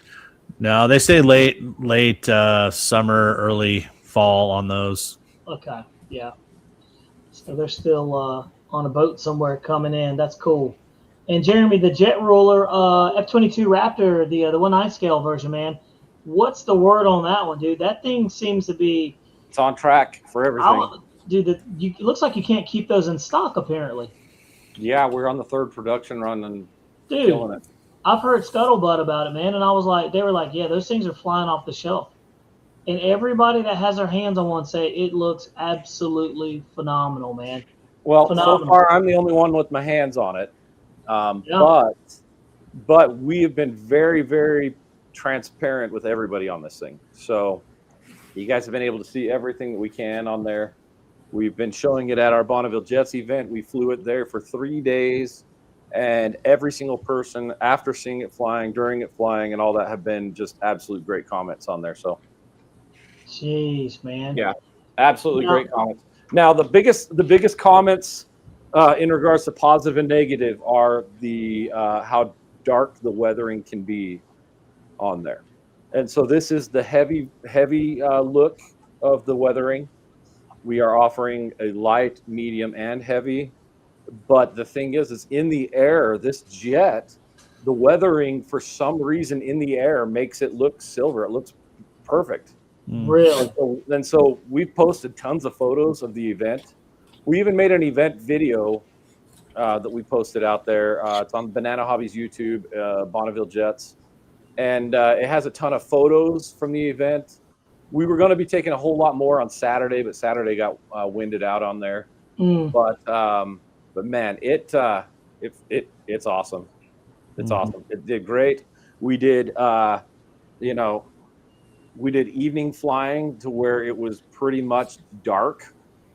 No, they say late summer, early fall on those. Okay, yeah. So they're still on a boat somewhere coming in. That's cool. And Jeremy, the jet roller F-22 Raptor, the 1/9 scale version, man. What's the word on that one, dude? That thing seems to be. It's on track for everything. Dude, it looks like you can't keep those in stock apparently. Yeah, we're on the 3rd production run and Dude, killing it. I've heard scuttlebutt about it, man, and I was like, they were like, yeah, those things are flying off the shelf. And everybody that has their hands on one say it looks absolutely phenomenal, man. Well, Phenomenal. so far I'm the only one with my hands on it. Yeah. But we have been very, very transparent with everybody on this thing. So you guys have been able to see everything that we can on there. We've been showing it at our Bonneville Jets event. We flew it there for 3 days, and every single person after seeing it flying, during it flying, and all that have been just absolute great comments on there. So, jeez, man. yeah, absolutely great comments. Now, the biggest comments in regards to positive and negative are the how dark the weathering can be on there. And so this is the heavy look of the weathering. We are offering a light, medium, and heavy. But the thing is in the air, this jet, the weathering for some reason in the air makes it look silver. It looks perfect. Really? And so we've posted tons of photos of the event. We even made an event video that we posted out there. It's on Banana Hobbies YouTube, Bonneville Jets. And it has a ton of photos from the event. We were going to be taking a whole lot more on Saturday, but Saturday got winded out on there. But man, it's awesome. It's awesome. It did great. We did, we did evening flying to where it was pretty much dark.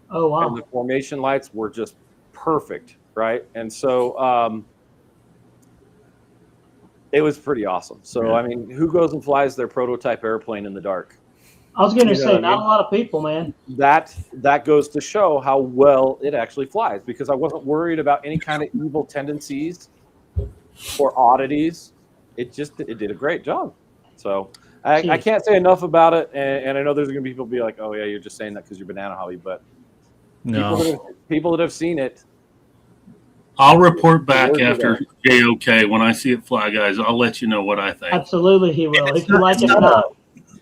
Oh, wow. And the formation lights were just perfect, right? And so it was pretty awesome. So, I mean, who goes and flies their prototype airplane in the dark? I was going to say, not a lot of people, man. That goes to show how well it actually flies, because I wasn't worried about any kind of evil tendencies or oddities. It did a great job. So I can't say enough about it. And I know there's going to be people be like, oh, yeah, you're just saying that because you're Banana Hobby. But people that have seen it. I'll report back after JOK when I see it fly, guys. I'll let you know what I think. Absolutely, he will. If you like it or not.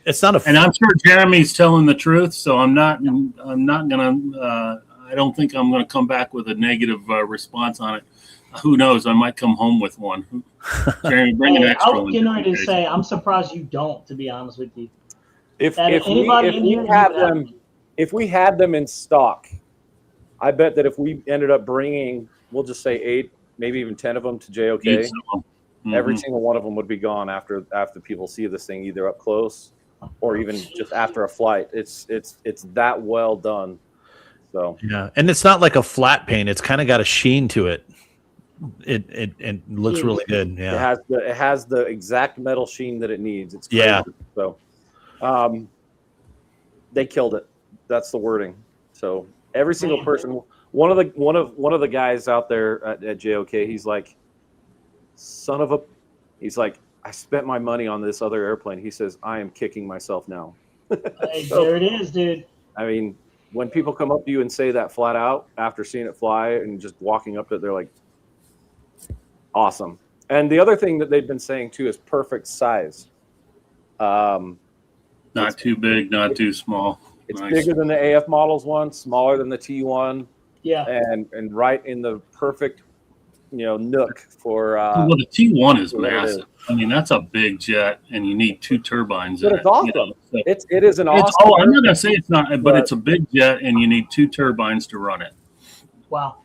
It's not and I'm sure Jeremy's telling the truth, so I'm not gonna. I don't think I'm gonna come back with a negative response on it. Who knows? I might come home with one. Jeremy, bring an extra one. I was getting ready to say, I'm surprised you don't. To be honest with you, if we had them in stock, I bet that if we ended up bringing, we'll just say 8, maybe even 10 of them to JOK, every single one of them would be gone after people see this thing either up close or even just after a flight. It's that well done. So yeah, and it's not like a flat paint. It's kind of got a sheen to it. It looks really good. Yeah, it has the exact metal sheen that it needs. It's crazy. Yeah. So they killed it. That's the wording. So every single person. One of the guys out there at JOK, he's like, he's like, I spent my money on this other airplane. He says, I am kicking myself now. Hey, there it is, dude. I mean, when people come up to you and say that flat out after seeing it fly and just walking up to it, they're like, awesome. And the other thing that they've been saying too is perfect size. Not too big, not too small. It's bigger than the AF models one, smaller than the T1. Yeah. And right in the perfect, nook for. Well, the T1 is massive. I mean, that's a big jet, and you need 2 turbines in it. It's awesome. So it is an awesome. I'm not gonna say it's not, but it's a big jet, and you need 2 turbines to run it. Wow.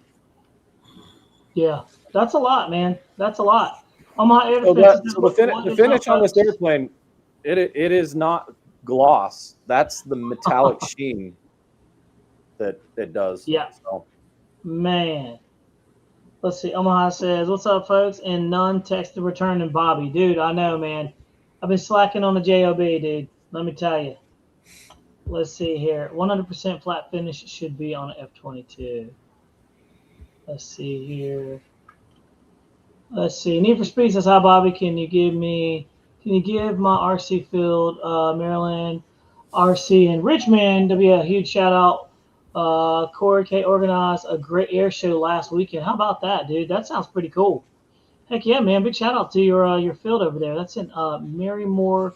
Yeah, that's a lot, man. That's a lot. On my air the finish on this airplane, it is not gloss. That's the metallic sheen that it does. Yeah. So. Man. Let's see. Omaha says, what's up, folks? And none texted returning Bobby. Dude, I know, man. I've been slacking on the JOB, dude. Let me tell you. Let's see here. 100% flat finish should be on F-22. Let's see here. Let's see. Need for Speed says, hi, Bobby. Can you give my RC Field, Maryland, RC in Richmond. A huge shout out. Corey K organized a great air show last weekend. How about that, dude? That sounds pretty cool. Heck yeah, man! Big shout out to your field over there. That's in Marymore,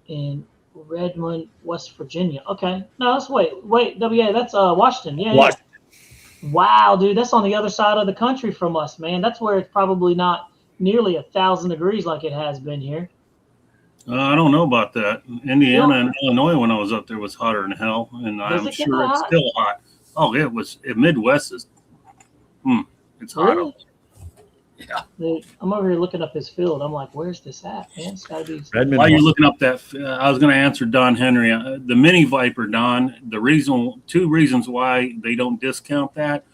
in Redmond, West Virginia. Okay, no, that's wait, WA. That's Washington. Yeah, yeah. Wow, dude, that's on the other side of the country from us, man. That's where it's probably not nearly 1,000 degrees like it has been here. I don't know about that. Indiana and Illinois, when I was up there, was hotter than hell, and I'm sure it's still hot. Oh, it was. Midwest is. It's hot. Really? Yeah. Dude, I'm over here looking up his field. I'm like, where's this at, man? It's got to be. Redmond. While you're looking up that, I was going to answer Don Henry. The Mini Viper, Don. Two reasons why they don't discount that.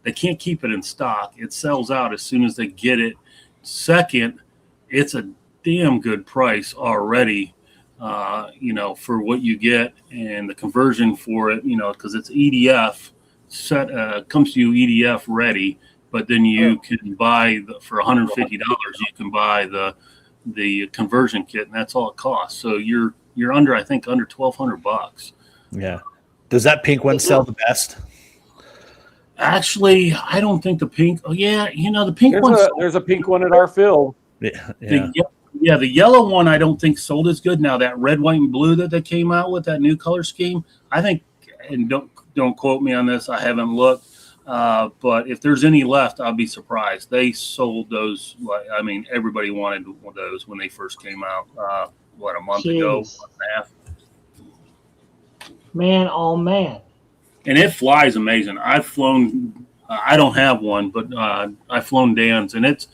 They can't keep it in stock. It sells out as soon as they get it. Second, it's a damn good price already, for what you get and the conversion for it, because it's EDF set, comes to you EDF ready, but then you can buy for $150, you can buy the conversion kit, and that's all it costs. So you're under, I think, under $1,200. Yeah. Does that pink one sell the best? Actually, I don't think the pink. Oh yeah, the pink one. There's a pink one at our field. Yeah. The yellow one I don't think sold as good. Now that red, white, and blue that they came out with, that new color scheme, I think, and don't quote me on this, I haven't looked, but if there's any left, I'll be surprised. They sold those. Everybody wanted those when they first came out. A month ago, month and a half. Man, oh man. And it flies amazing. I've flown. I don't have one, but I've flown Dan's, and it's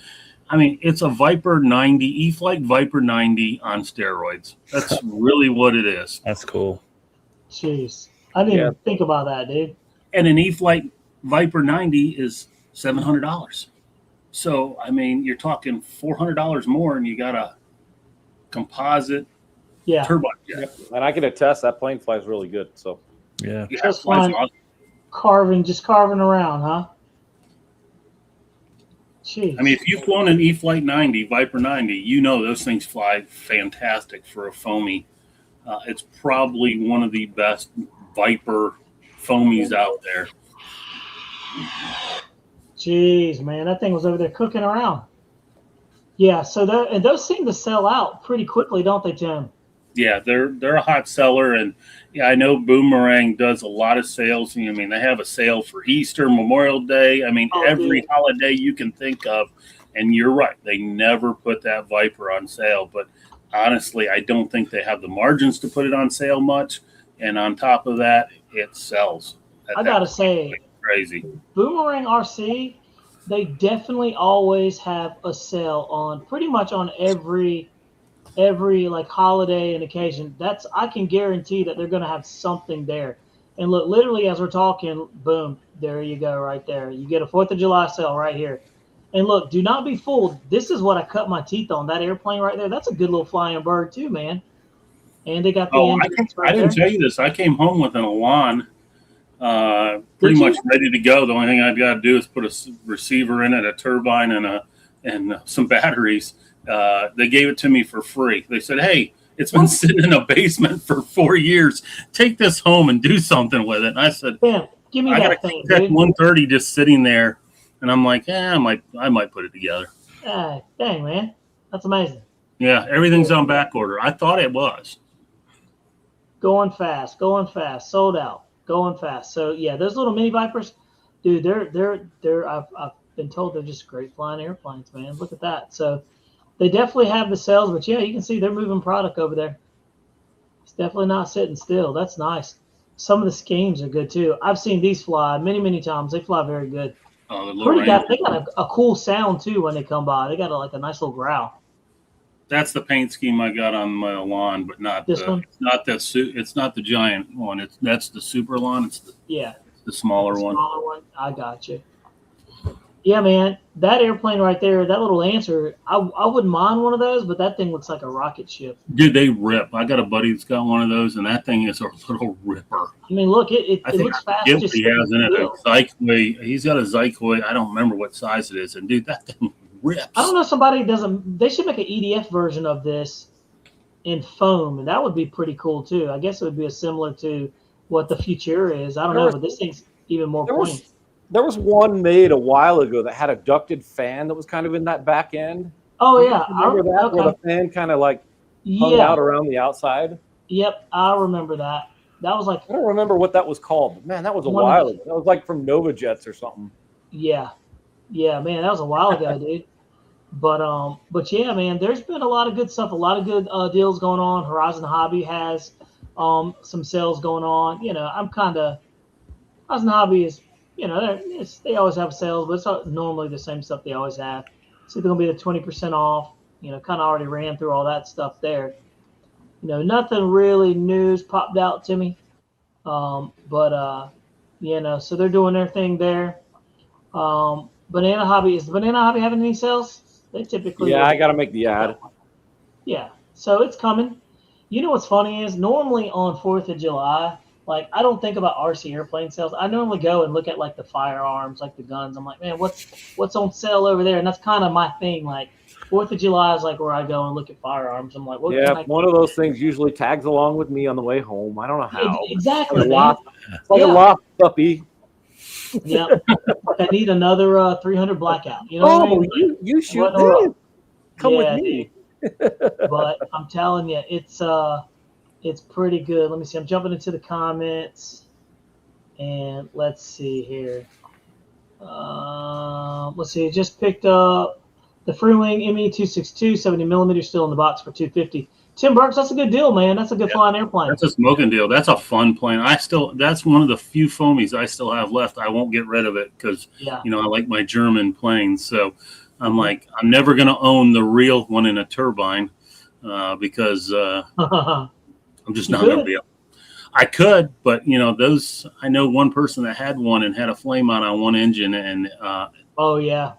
a Viper 90, E-Flight Viper 90 on steroids. That's really what it is. That's cool. Jeez. I didn't even think about that, dude. And an E-Flight Viper 90 is $700. So, you're talking $400 more, and you got a composite turbine jet. Yep. And I can attest that plane flies really good. So, yeah. Just fun carving around, huh? Jeez. If you've flown an E-Flight 90, Viper 90, those things fly fantastic for a foamy. It's probably one of the best Viper foamies out there. Jeez, man, that thing was over there cooking around. Yeah, so those seem to sell out pretty quickly, don't they, Tim? Yeah, they're a hot seller, and I know Boomerang does a lot of sales. They have a sale for Easter, Memorial Day. Every holiday you can think of, and you're right, they never put that Viper on sale. But honestly, I don't think they have the margins to put it on sale much. And on top of that, it sells. I gotta say, crazy. Boomerang RC, they definitely always have a sale on pretty much on every like holiday and occasion. I can guarantee that they're going to have something there. And look, literally as we're talking, boom, there you go right there. You get a 4th of July sale right here. And look, do not be fooled. This is what I cut my teeth on. That airplane right there, that's a good little flying bird too, man. And they got the engines I didn't tell you this. I came home with an Elan pretty much ready to go. The only thing I've got to do is put a receiver in it, a turbine, and some batteries. They gave it to me for free. They said, hey, it's been sitting in a basement for 4 years. Take this home and do something with it. And I said, give me that thing, dude. 130 just sitting there. And I'm like, I might put it together. Dang, man. That's amazing. Yeah, everything's on back order. I thought it was. Going fast, sold out, going fast. So, yeah, those little mini Vipers, dude, they're I've been told they're just great flying airplanes, man. Look at that. So, they definitely have the sales, but yeah, you can see they're moving product over there. It's definitely not sitting still. That's nice. Some of the schemes are good too. I've seen these fly many times. They fly very good. Oh, they got a cool sound too when they come by. They got a nice little growl. That's the paint scheme I got on my lawn, but not this one. It's not the giant one. That's the super lawn. It's the smaller one. Smaller one. I got you. Yeah, man, that airplane right there, that little Lancer, I wouldn't mind one of those, but that thing looks like a rocket ship. Dude, they rip. I got a buddy that's got one of those, and that thing is a little ripper. Look, it looks fast. He has in it a Zykoy. He's got a Zykoy. I don't remember what size it is, and dude, that thing rips. I don't know. They should make an EDF version of this, in foam, and that would be pretty cool too. I guess it would be similar to what the Futura is. I don't know, but this thing's even more pointy. There was one made a while ago that had a ducted fan that was kind of in that back end. Oh yeah, remember that okay. where the fan kind of like hung out around the outside. Yep, I remember that. That was like, I don't remember what that was called, but man, that was a while ago. That was like from Nova Jets or something. Yeah, man, that was a while ago, dude. But yeah, man, there's been a lot of good stuff, a lot of good deals going on. Horizon Hobby has some sales going on. You know, Horizon Hobby is, you know, they always have sales, but it's not normally the same stuff they always have. It's either going to be the 20% off. You know, kind of already ran through all that stuff there. You know, nothing really news popped out to me. You know, so they're doing their thing there. Banana Hobby, is the Banana Hobby having any sales? They typically. Yeah, I got to make the ad. Yeah, so it's coming. You know what's funny is normally on 4th of July, like I don't think about RC airplane sales. I normally go and look at like the firearms, like the guns. I'm like, man, what's on sale over there? And that's kind of my thing. Like 4th of July is like where I go and look at firearms. I'm like, one of those things usually tags along with me on the way home. I don't know how. Exactly. It's like a lost puppy. Yeah, I need another 300 blackout. You know what I mean? You shoot this. Come with me. But I'm telling you, it's pretty good. Let me see. I'm jumping into the comments, and let's see here. Let's see. Just picked up the Freewing ME262 70mm still in the box for $250. Tim Burks, that's a good deal, man. That's a good flying airplane. That's a smoking deal. That's a fun plane. That's one of the few foamies I still have left. I won't get rid of it because, you know, I like my German planes. So I'm like, I'm never going to own the real one in a turbine because I'm just not going to be able. I could, but, you know, I know one person that had one and had a flame out on one engine and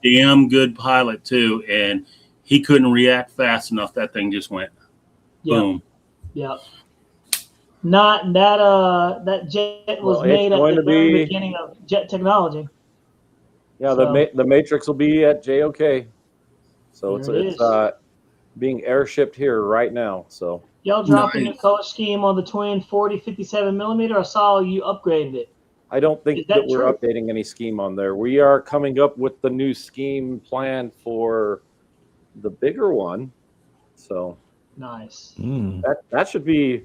damn good pilot too. And he couldn't react fast enough. That thing just went. Boom. Yep. Not that jet was made at the very beginning of jet technology. Yeah, the Matrix will be at JOK. So it's being airshipped here right now. So y'all dropping the color scheme on the twin 40-57mm. I saw you upgraded it. I don't think that we're updating any scheme on there. We are coming up with the new scheme plan for the bigger one. So nice. That should be,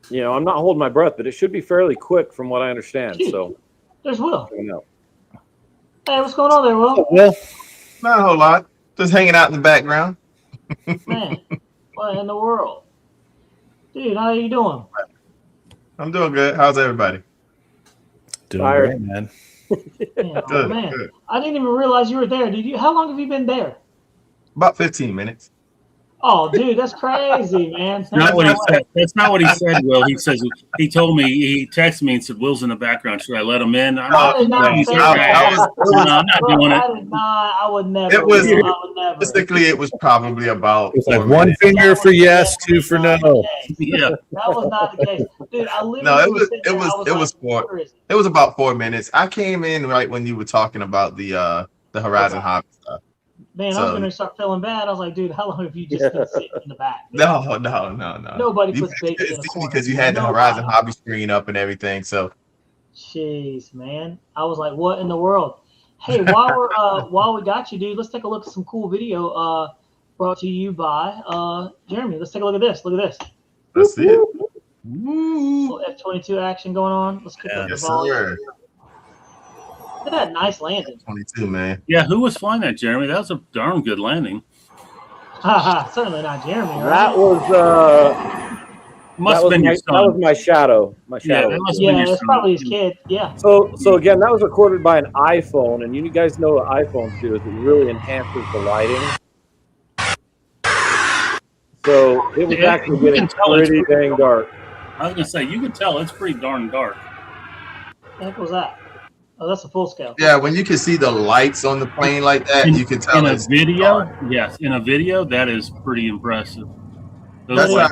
you know, I'm not holding my breath, but it should be fairly quick from what I understand. So there's Will. Hey, what's going on there, Will? Well, not a whole lot. Just hanging out in the background. Man, what in the world? Dude, how are you doing? I'm doing good. How's everybody? Doing great, man. Good, man. Good. I didn't even realize you were there. How long have you been there? About 15 minutes. Oh, dude, that's crazy, man. That's not what he said. That's not what he said, Will. He says he told me, he texted me and said, Will's in the background. Should I let him in? I'm not doing it. I would never. It was basically it was probably about. It's like one finger for yes, two for no. Yeah, that was not the case, dude. I literally it was about 4 minutes. I came in right when you were talking about the Horizon Hobby stuff. Man, I was going to start feeling bad. I was like, dude, how long have you just been sitting in the back? No. Nobody puts bacon in a corner. Because you had the Horizon Hobby screen up and everything. So, jeez, man. I was like, what in the world? Hey, while we got you, dude, let's take a look at some cool video brought to you by Jeremy. Let's take a look at this. Look at this. Let's see it. F-22 action going on. Let's kick up the ball. Look at that nice landing. 22, man. Yeah, who was flying that, Jeremy? That was a darn good landing. Certainly not Jeremy. Right? That was must have been your son. That was my shadow. That's probably his kid. Yeah. So again, that was recorded by an iPhone, and you guys know what iPhones do is it really enhances the lighting. So it was actually getting pretty dang dark. I was gonna say you can tell it's pretty darn dark. What the heck was that? Oh, that's a full scale. Yeah, when you can see the lights on the plane like that, you can tell. In a video, yes, in a video, that is pretty impressive. That's how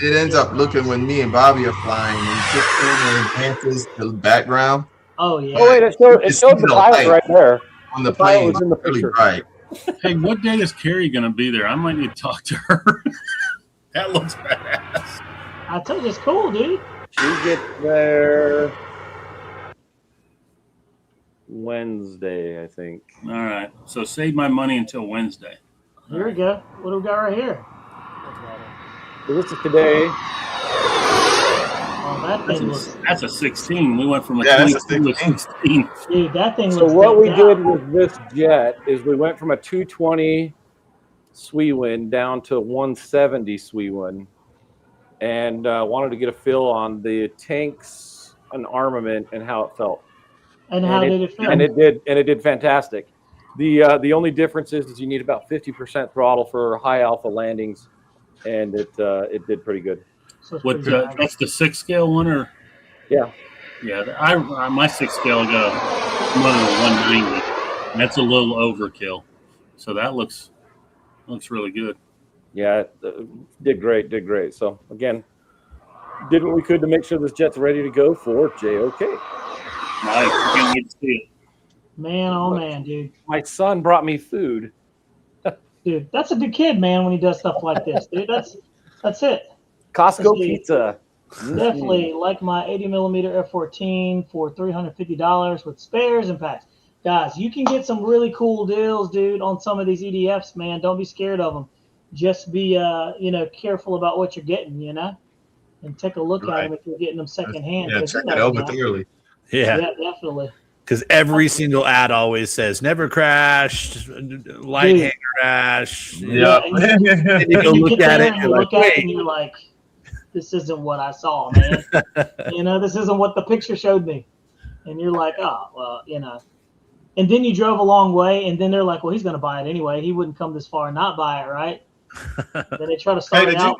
it ends up looking when me and Bobby are flying. And it enhances the background. Oh yeah. Oh wait, it showed the pilot right there. On the plane, was in the really picture. bright. Hey, what day is Carrie gonna be there? I might need to talk to her. That looks badass. I told you it's cool, dude. She gets there Wednesday, I think. All right. So save my money until Wednesday. Here we go. What do we got right here? So this is today. Oh, that thing looks. That's a 16. We went from a Yeah, 22 to a 16. Dude, that thing So looks. what we decked did out. with this jet is we went from a 220 Sweewin down to 170 Sweewin, and wanted to get a feel on the tanks and armament and how it felt. And how did it feel? And it did fantastic. The only difference is you need about 50% throttle for high alpha landings, and it did pretty good. So it's What pretty good. that's the 6-scale one, or Yeah. Yeah, my 6-scale got more than a 190. And that's a little overkill. So that looks really good. Yeah, did great. So again, did what we could to make sure this jet's ready to go for JOK. Nice. Can't wait to see it. Man, oh man, dude. My son brought me food. Dude, that's a good kid, man, when he does stuff like this, dude. That's it. Costco See, pizza. Definitely like my 80mm F-14 for $350 with spares and packs. Guys, you can get some really cool deals, dude, on some of these EDFs, man. Don't be scared of them. Just be, careful about what you're getting, and take a look at them if you're getting them secondhand. Yeah, check it over thoroughly. Yeah, definitely. Because every single ad always says never crashed, light hand crash. Yeah. And you go you look get at there it, and you're you like, look at it wait. and you're like, this isn't what I saw, man. This isn't what the picture showed me. And you're like, oh, well, And then you drove a long way, and then they're like, well, he's going to buy it anyway. He wouldn't come this far and not buy it, right? Then they try to start it out.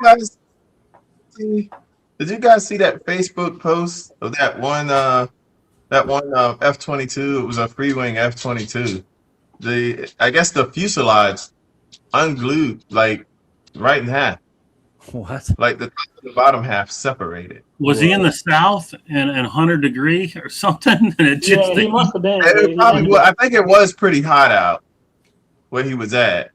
Did you guys see that Facebook post of that one F-22? It was a free wing F-22. I guess the fuselage unglued, like right in half. What? Like the top and the bottom half separated. Was he in the south and 100 degree or something? And it just Yeah, he must have been. It probably was, I think it was pretty hot out where he was at.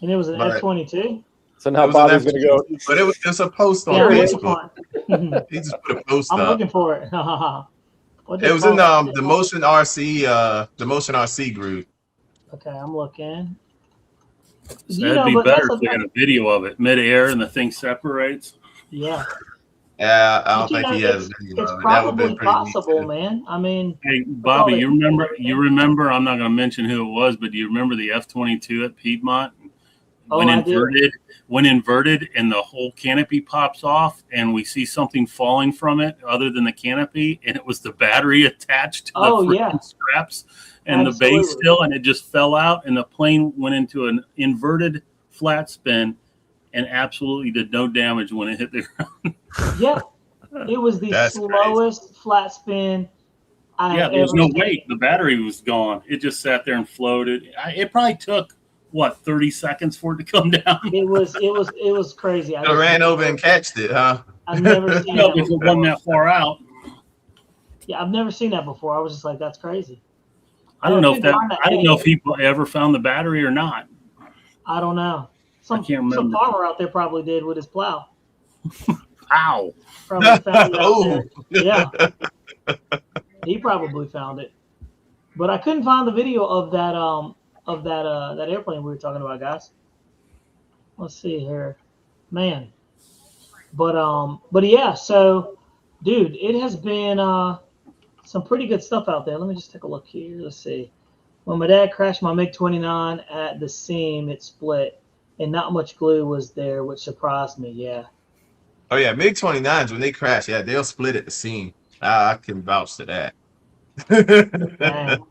And it was an But- F-22. So now Bobby's going to go. But it was just a post on Yeah, Facebook. I'm He just put a post I'm up. looking for it. What It was they in call it? the Motion RC group. Okay, I'm looking. That'd be better if we had a video of it midair and the thing separates. Yeah. Yeah, I don't think he has. It's That would've probably been pretty neat, possible, too. man. I mean, Hey, Bobby, Oh, you remember? I'm not going to mention who it was, but do you remember the F-22 at Piedmont? When I do. inverted, and the whole canopy pops off, and we see something falling from it other than the canopy, and it was the battery attached to the freaking straps and the base still, and it just fell out, and the plane went into an inverted flat spin and absolutely did no damage when it hit the ground. Yeah, it was the That's slowest flat spin Yeah, I've there was ever no seen. weight. The battery was gone. It just sat there and floated. It probably took 30 seconds for it to come down. It was crazy. I ran over and catched it, huh? I've never seen No, that because it before. wasn't that far out. Yeah, I've never seen that before. I was just like, that's crazy. I don't know if couldn't find if people ever found the battery or not. I don't know. I can't remember. Some farmer out there probably did with his plow. Ow. Probably found it out Oh. there. Yeah. He probably found it. But I couldn't find the video of that airplane we were talking about, guys. Let's see here. Man. But yeah, so dude, it has been some pretty good stuff out there. Let me just take a look here. Let's see. When my dad crashed my MiG-29 at the seam, it split, and not much glue was there, which surprised me. Yeah. Oh yeah, MiG-29s when they crash, yeah, they'll split at the seam. I can vouch to that. Dang.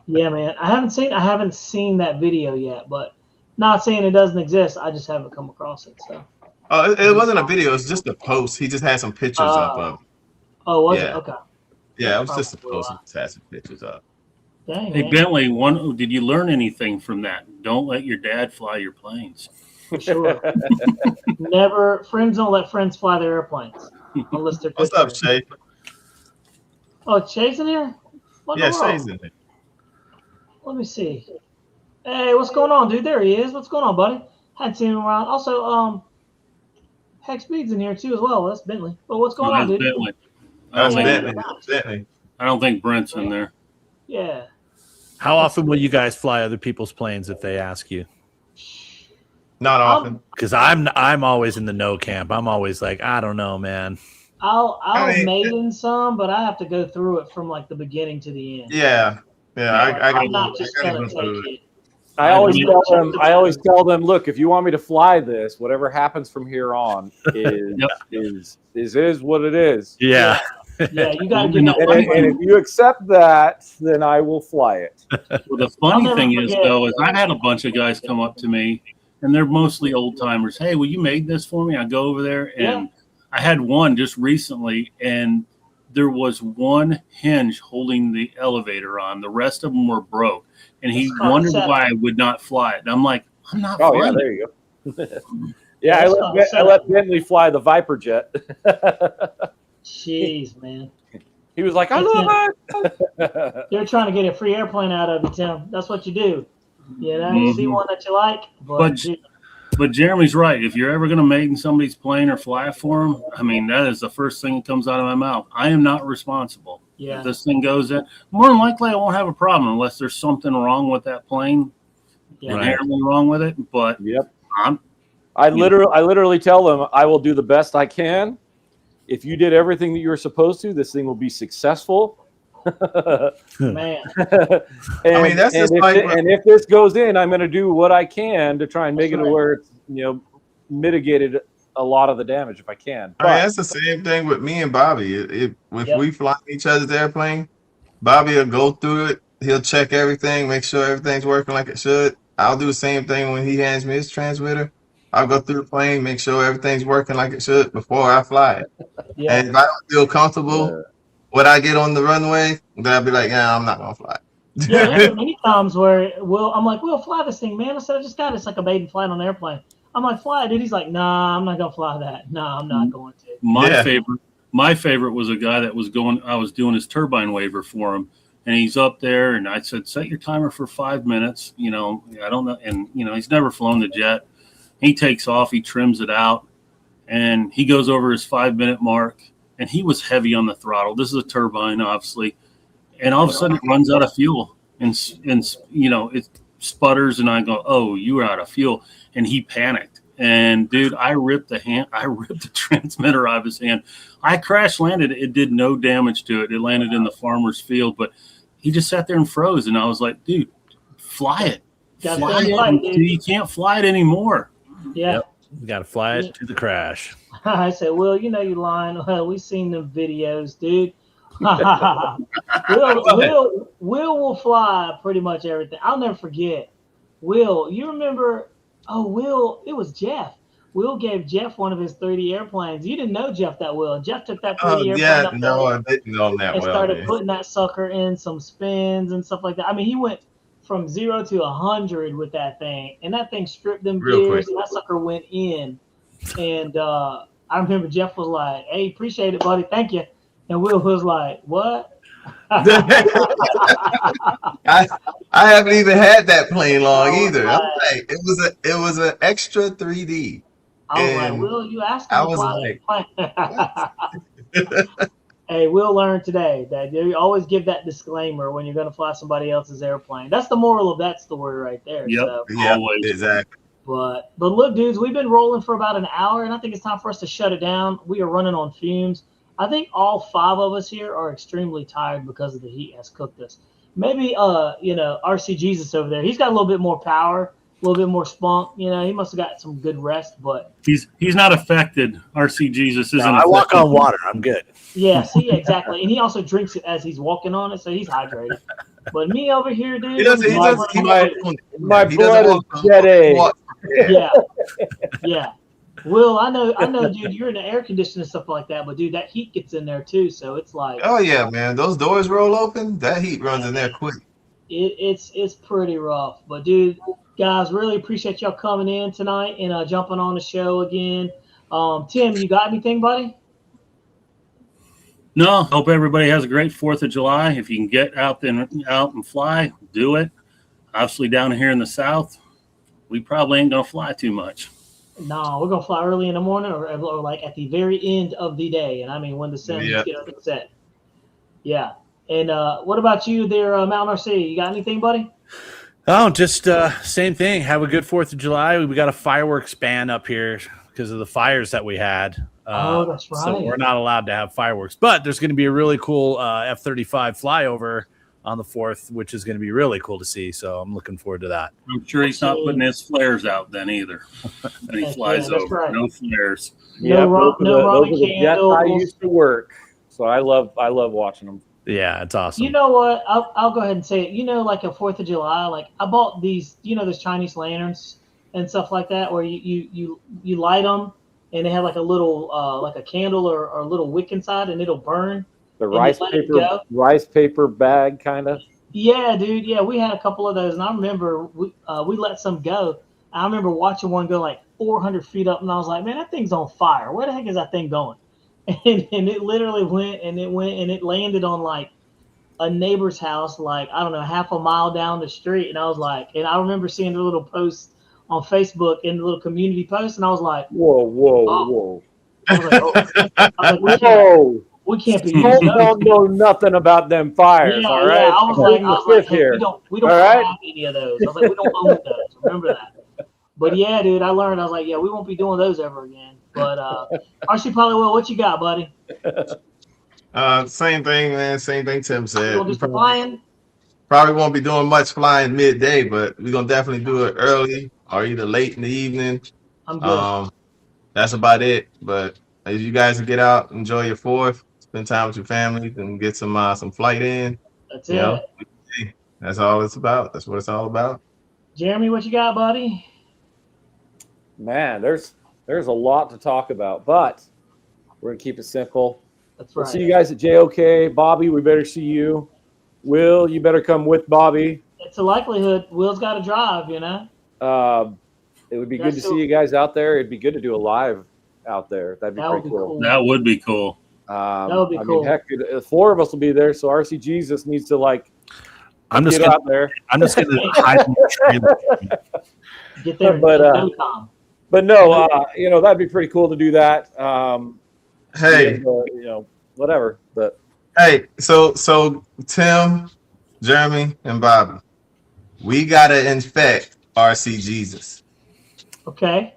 Yeah, man. I haven't seen that video yet, but not saying it doesn't exist. I just haven't come across it. So. Oh, it wasn't a video. It was just a post. He just had some pictures up of. Oh, was it? Yeah. Okay. Yeah, it was just a post. He just had some pictures up. Dang, Hey, man. Bentley, did you learn anything from that? Don't let your dad fly your planes. Sure. Never. Friends don't let friends fly their airplanes unless they're. What's good up, friends. Shay? Oh, Shay's in here. What in Yeah, the world? Shay's in there. Let me see. Hey, what's going on, dude? There he is. What's going on, buddy? Hadn't seen him around. Also, Hex Speed's in here too as well. That's Bentley. But what's going on, That's dude? Bentley. That's Yeah. Bentley. That's Bentley. I don't think Brent's in there. Yeah. How often will you guys fly other people's planes if they ask you? Not often. Because I'm always in the no camp. I'm always like, I don't know, man. I'll I mean, maiden some, but I have to go through it from like the beginning to the end. Yeah. I'm not just gotta gonna go through take it. I always tell them, look, if you want me to fly this, whatever happens from here on is what it is. Yeah. Yeah, you gotta get And, that. and if you accept that, then I will fly it. Well, the funny never thing is, forget. though, is I've had a bunch of guys come up to me, and they're mostly old timers. Hey, will you make this for me? I go over there, and I had one just recently, and there was one hinge holding the elevator on. The rest of them were broke, and he wondered why I would not fly it. And I'm like, I'm not Oh, flying yeah, it. there you go. Yeah, I let Bentley fly the Viper jet. Jeez, man. He was like, I love it. They're trying to get a free airplane out of you, Tim. That's what you do. You know, you see one that you like, But Jeremy's right. If you're ever going to maiden somebody's plane or fly for them, I mean, that is the first thing that comes out of my mouth. I am not responsible. Yeah. If this thing goes in, more than likely I won't have a problem unless there's something wrong with that plane, inherently wrong with it. But I literally tell them I will do the best I can. If you did everything that you were supposed to, this thing will be successful. Man. And, I mean, that's just and if this goes in, I'm going to do what I can to try and make it where it's mitigated a lot of the damage if I can. I mean, that's the same thing with me and Bobby. If we fly each other's airplane, Bobby will go through it. He'll check everything, make sure everything's working like it should. I'll do the same thing when he hands me his transmitter. I'll go through the plane, make sure everything's working like it should before I fly it. Yeah. And if I don't feel comfortable when I get on the runway, then I'll be like, yeah, I'm not going to fly. Yeah, there's many times where I'm like, we'll fly this thing, man. I said, I just got it. It's like a maiden flight on an airplane. I'm like, fly it, dude. He's like, nah, I'm not going to fly that. Nah, I'm not going to. My favorite was a guy that was going, I was doing his turbine waiver for him. And he's up there, and I said, set your timer for 5 minutes. I don't know. And, he's never flown the jet. He takes off, he trims it out, and he goes over his 5-minute mark, and he was heavy on the throttle. This is a turbine, obviously. And all of a sudden it runs out of fuel, and it sputters, and I go, oh, you are out of fuel. And he panicked. And, dude, I ripped the transmitter out of his hand. I crash landed. It did no damage to it. It landed in the farmer's field, but he just sat there and froze. And I was like, dude, fly it. You can't fly it anymore. Yeah. Yep. You got to fly it to the crash. I said, Will, you lying. We've seen the videos, dude. Will will fly pretty much everything. I'll never forget. Will, you remember? Oh, Will, it was Jeff. Will gave Jeff one of his 3D airplanes. You didn't know Jeff that well. Jeff took that 3D airplane up no, I didn't know that and well. started putting that sucker in some spins and stuff like that. I mean, he went from 0 to 100 with that thing, and that thing stripped them gears, and that sucker went in. And I remember Jeff was like, "Hey, appreciate it, buddy, thank you." And Will was like, "What?" I haven't even had that plane long either. I'm like, it was an extra 3D. I was like, Will, you asked me I to was fly like, that plane. Hey, we'll learn today that you always give that disclaimer when you're going to fly somebody else's airplane. That's the moral of that story right there. Yep, so. always. Exactly. But look, dudes, we've been rolling for about an hour, and I think it's time for us to shut it down. We are running on fumes. I think all 5 of us here are extremely tired because of the heat has cooked us. Maybe, RC Jesus over there, he's got a little bit more power, a little bit more spunk. He must have got some good rest, but he's not affected. RC Jesus isn't. I walk on water. I'm good. Yeah, see, exactly. And he also drinks it as he's walking on it, so he's hydrated. But me over here, dude, my blood is jet A. Yeah. Will, I know, dude, you're in the air conditioning and stuff like that, but dude, that heat gets in there too, so it's like. Oh yeah, man, those doors roll open, that heat runs in there quick. It's pretty rough, but dude, guys, really appreciate y'all coming in tonight and jumping on the show again. Tim, you got anything, buddy? No, hope everybody has a great 4th of July. If you can get out and fly, do it. Obviously, down here in the South, we probably ain't gonna fly too much. No, we're gonna fly early in the morning, or like at the very end of the day, and I mean when the sun Yeah. gets set. Yeah. And what about you there, Mount RC? You got anything, buddy? Oh, just same thing. Have a good 4th of July. We got a fireworks ban up here because of the fires that we had. Oh, that's right. So we're not allowed to have fireworks. But there's going to be a really cool F-35 flyover on the 4th, which is going to be really cool to see. So I'm looking forward to that. I'm sure he's not putting his flares out then either. And he flies over. Right. No flares. No Roman those are the jets candles. I used to work, so I love watching them. Yeah, it's awesome. You know what? I'll go ahead and say it. You know, like a 4th of July, like I bought these, those Chinese lanterns and stuff like that, where you light them and they have like a little like a candle or a little wick inside, and it'll burn. The rice paper bag kind of. Yeah, dude. Yeah, we had a couple of those, and I remember we let some go. I remember watching one go like 400 feet up, and I was like, man, that thing's on fire. Where the heck is that thing going? And it literally went and it landed on like a neighbor's house, like, I don't know, half a mile down the street. And I was like, and I remember seeing the little post on Facebook in the little community post, and I was like, whoa. I was like, we can't be using Don't those. know nothing about them fires, all right? Yeah, I was like, hey, here. we don't have any of those. I was like, we don't own those. Remember that. But yeah, dude, I learned. I was like, yeah, we won't be doing those ever again. But RC probably will. What you got, buddy? Same thing, man. Same thing Tim said. We'll do some flying. Probably won't be doing much flying midday, but we're gonna definitely do it early or either late in the evening. I'm good. That's about it. But as you guys get out, enjoy your 4th, spend time with your family, and get some flight in. That's it. That's all it's about. That's what it's all about. Jeremy, what you got, buddy? Man, there's a lot to talk about, but we're gonna keep it simple. That's right. We'll see you guys at JOK. Bobby, we better see you. Will, you better come with Bobby. It's a likelihood. Will's got to drive, It would be good to see you guys out there. It'd be good to do a live out there. That'd be pretty cool. That would be cool. That would be cool. I mean, heck, 4 of us will be there, so RC Jesus needs to I'm just get out there. I'm just going to hide in the trailer. Get there, but no, that'd be pretty cool to do that. Hey, whatever. But hey, so Tim, Jeremy, and Bobby, we gotta infect RC Jesus. Okay.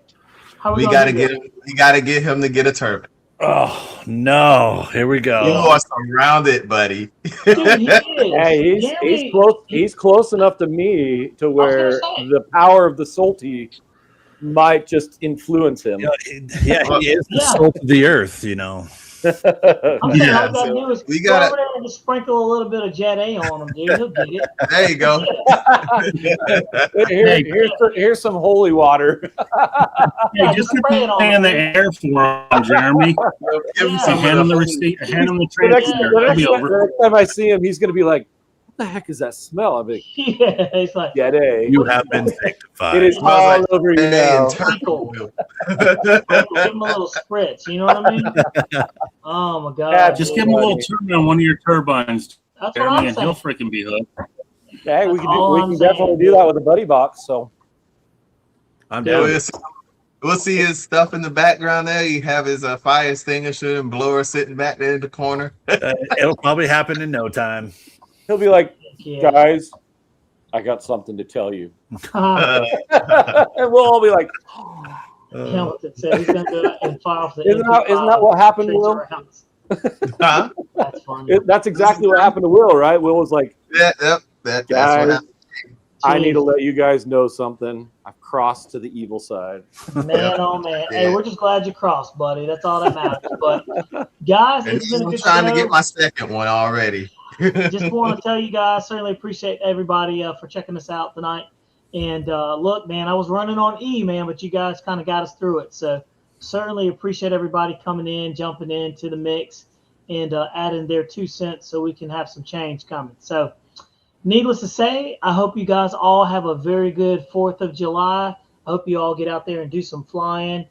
We gotta get him to get a turban. Oh no! Here we go. You are surrounded, buddy. Dude, he is. Hey, he's close enough to me to where the power of the salty might just influence him. Yeah, he is the salt of the earth, I'm saying all you gotta do is we go gotta over there and just sprinkle a little bit of Jet A on him, dude. He'll get it. There you go. Here's some holy water. Hey, just get the thing in the air for him, Jeremy. Give him some Hand him of the the receipt. Hand him the The next transfer. time I see him, he's gonna be like, "What the heck is that smell?" I'll be like, Yeah, it's like, "Get A." You have been sanctified. It is Smells all like over you now. sprinkle. Give him a little spritz. You know what I mean? Oh my god! Yeah, Just give him a little turn on one of your turbines, That's what Jeremy, I'm and he'll saying. freaking be hooked. Yeah, we all I'm can saying, definitely do dude. that with a buddy box. So I'm down. We'll see his stuff in the background there. You have his fire extinguisher and blower sitting back there in the corner. It'll probably happen in no time. he'll be like, Yeah. "Guys, I got something to tell you," Uh, and we'll all be like, Hamilton said he's gonna go and fire off the. Isn't that what happened, tracer Will? rounds. Huh? That's funny. That's exactly what happened to Will, right? Will was like, That's what "Guys, happened. I need to let you guys know something. I've crossed to the evil side." Man, oh man. Hey, we're just glad you crossed, buddy. That's all that matters. But guys, And it's been a I'm good trying to show. get my second one already. Just want to tell you guys, certainly appreciate everybody for checking us out tonight. And look, man, I was running on E, man, but you guys kind of got us through it. So certainly appreciate everybody coming in, jumping into the mix, and adding their 2 cents so we can have some change coming. So needless to say, I hope you guys all have a very good 4th of July. I hope you all get out there and do some flying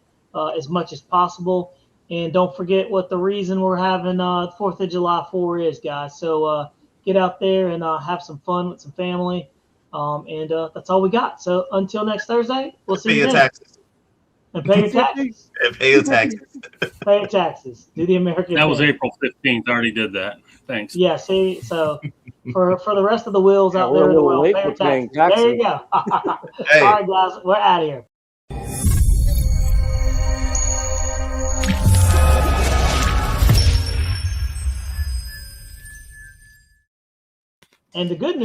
as much as possible. And don't forget what the reason we're having 4th of July for is, guys. So get out there and have some fun with some family. And that's all we got. So until next Thursday, we'll see Pay you your then. taxes. And pay your taxes. And pay your taxes. Pay your taxes. Do the American That was thing. April 15th. I already did that. Thanks. Yeah, see, so for the rest of the wheels out we're there a in the little world, late pay your with paying taxes. There you taxes. go. Hey. All right, guys, we're out of here. And the good news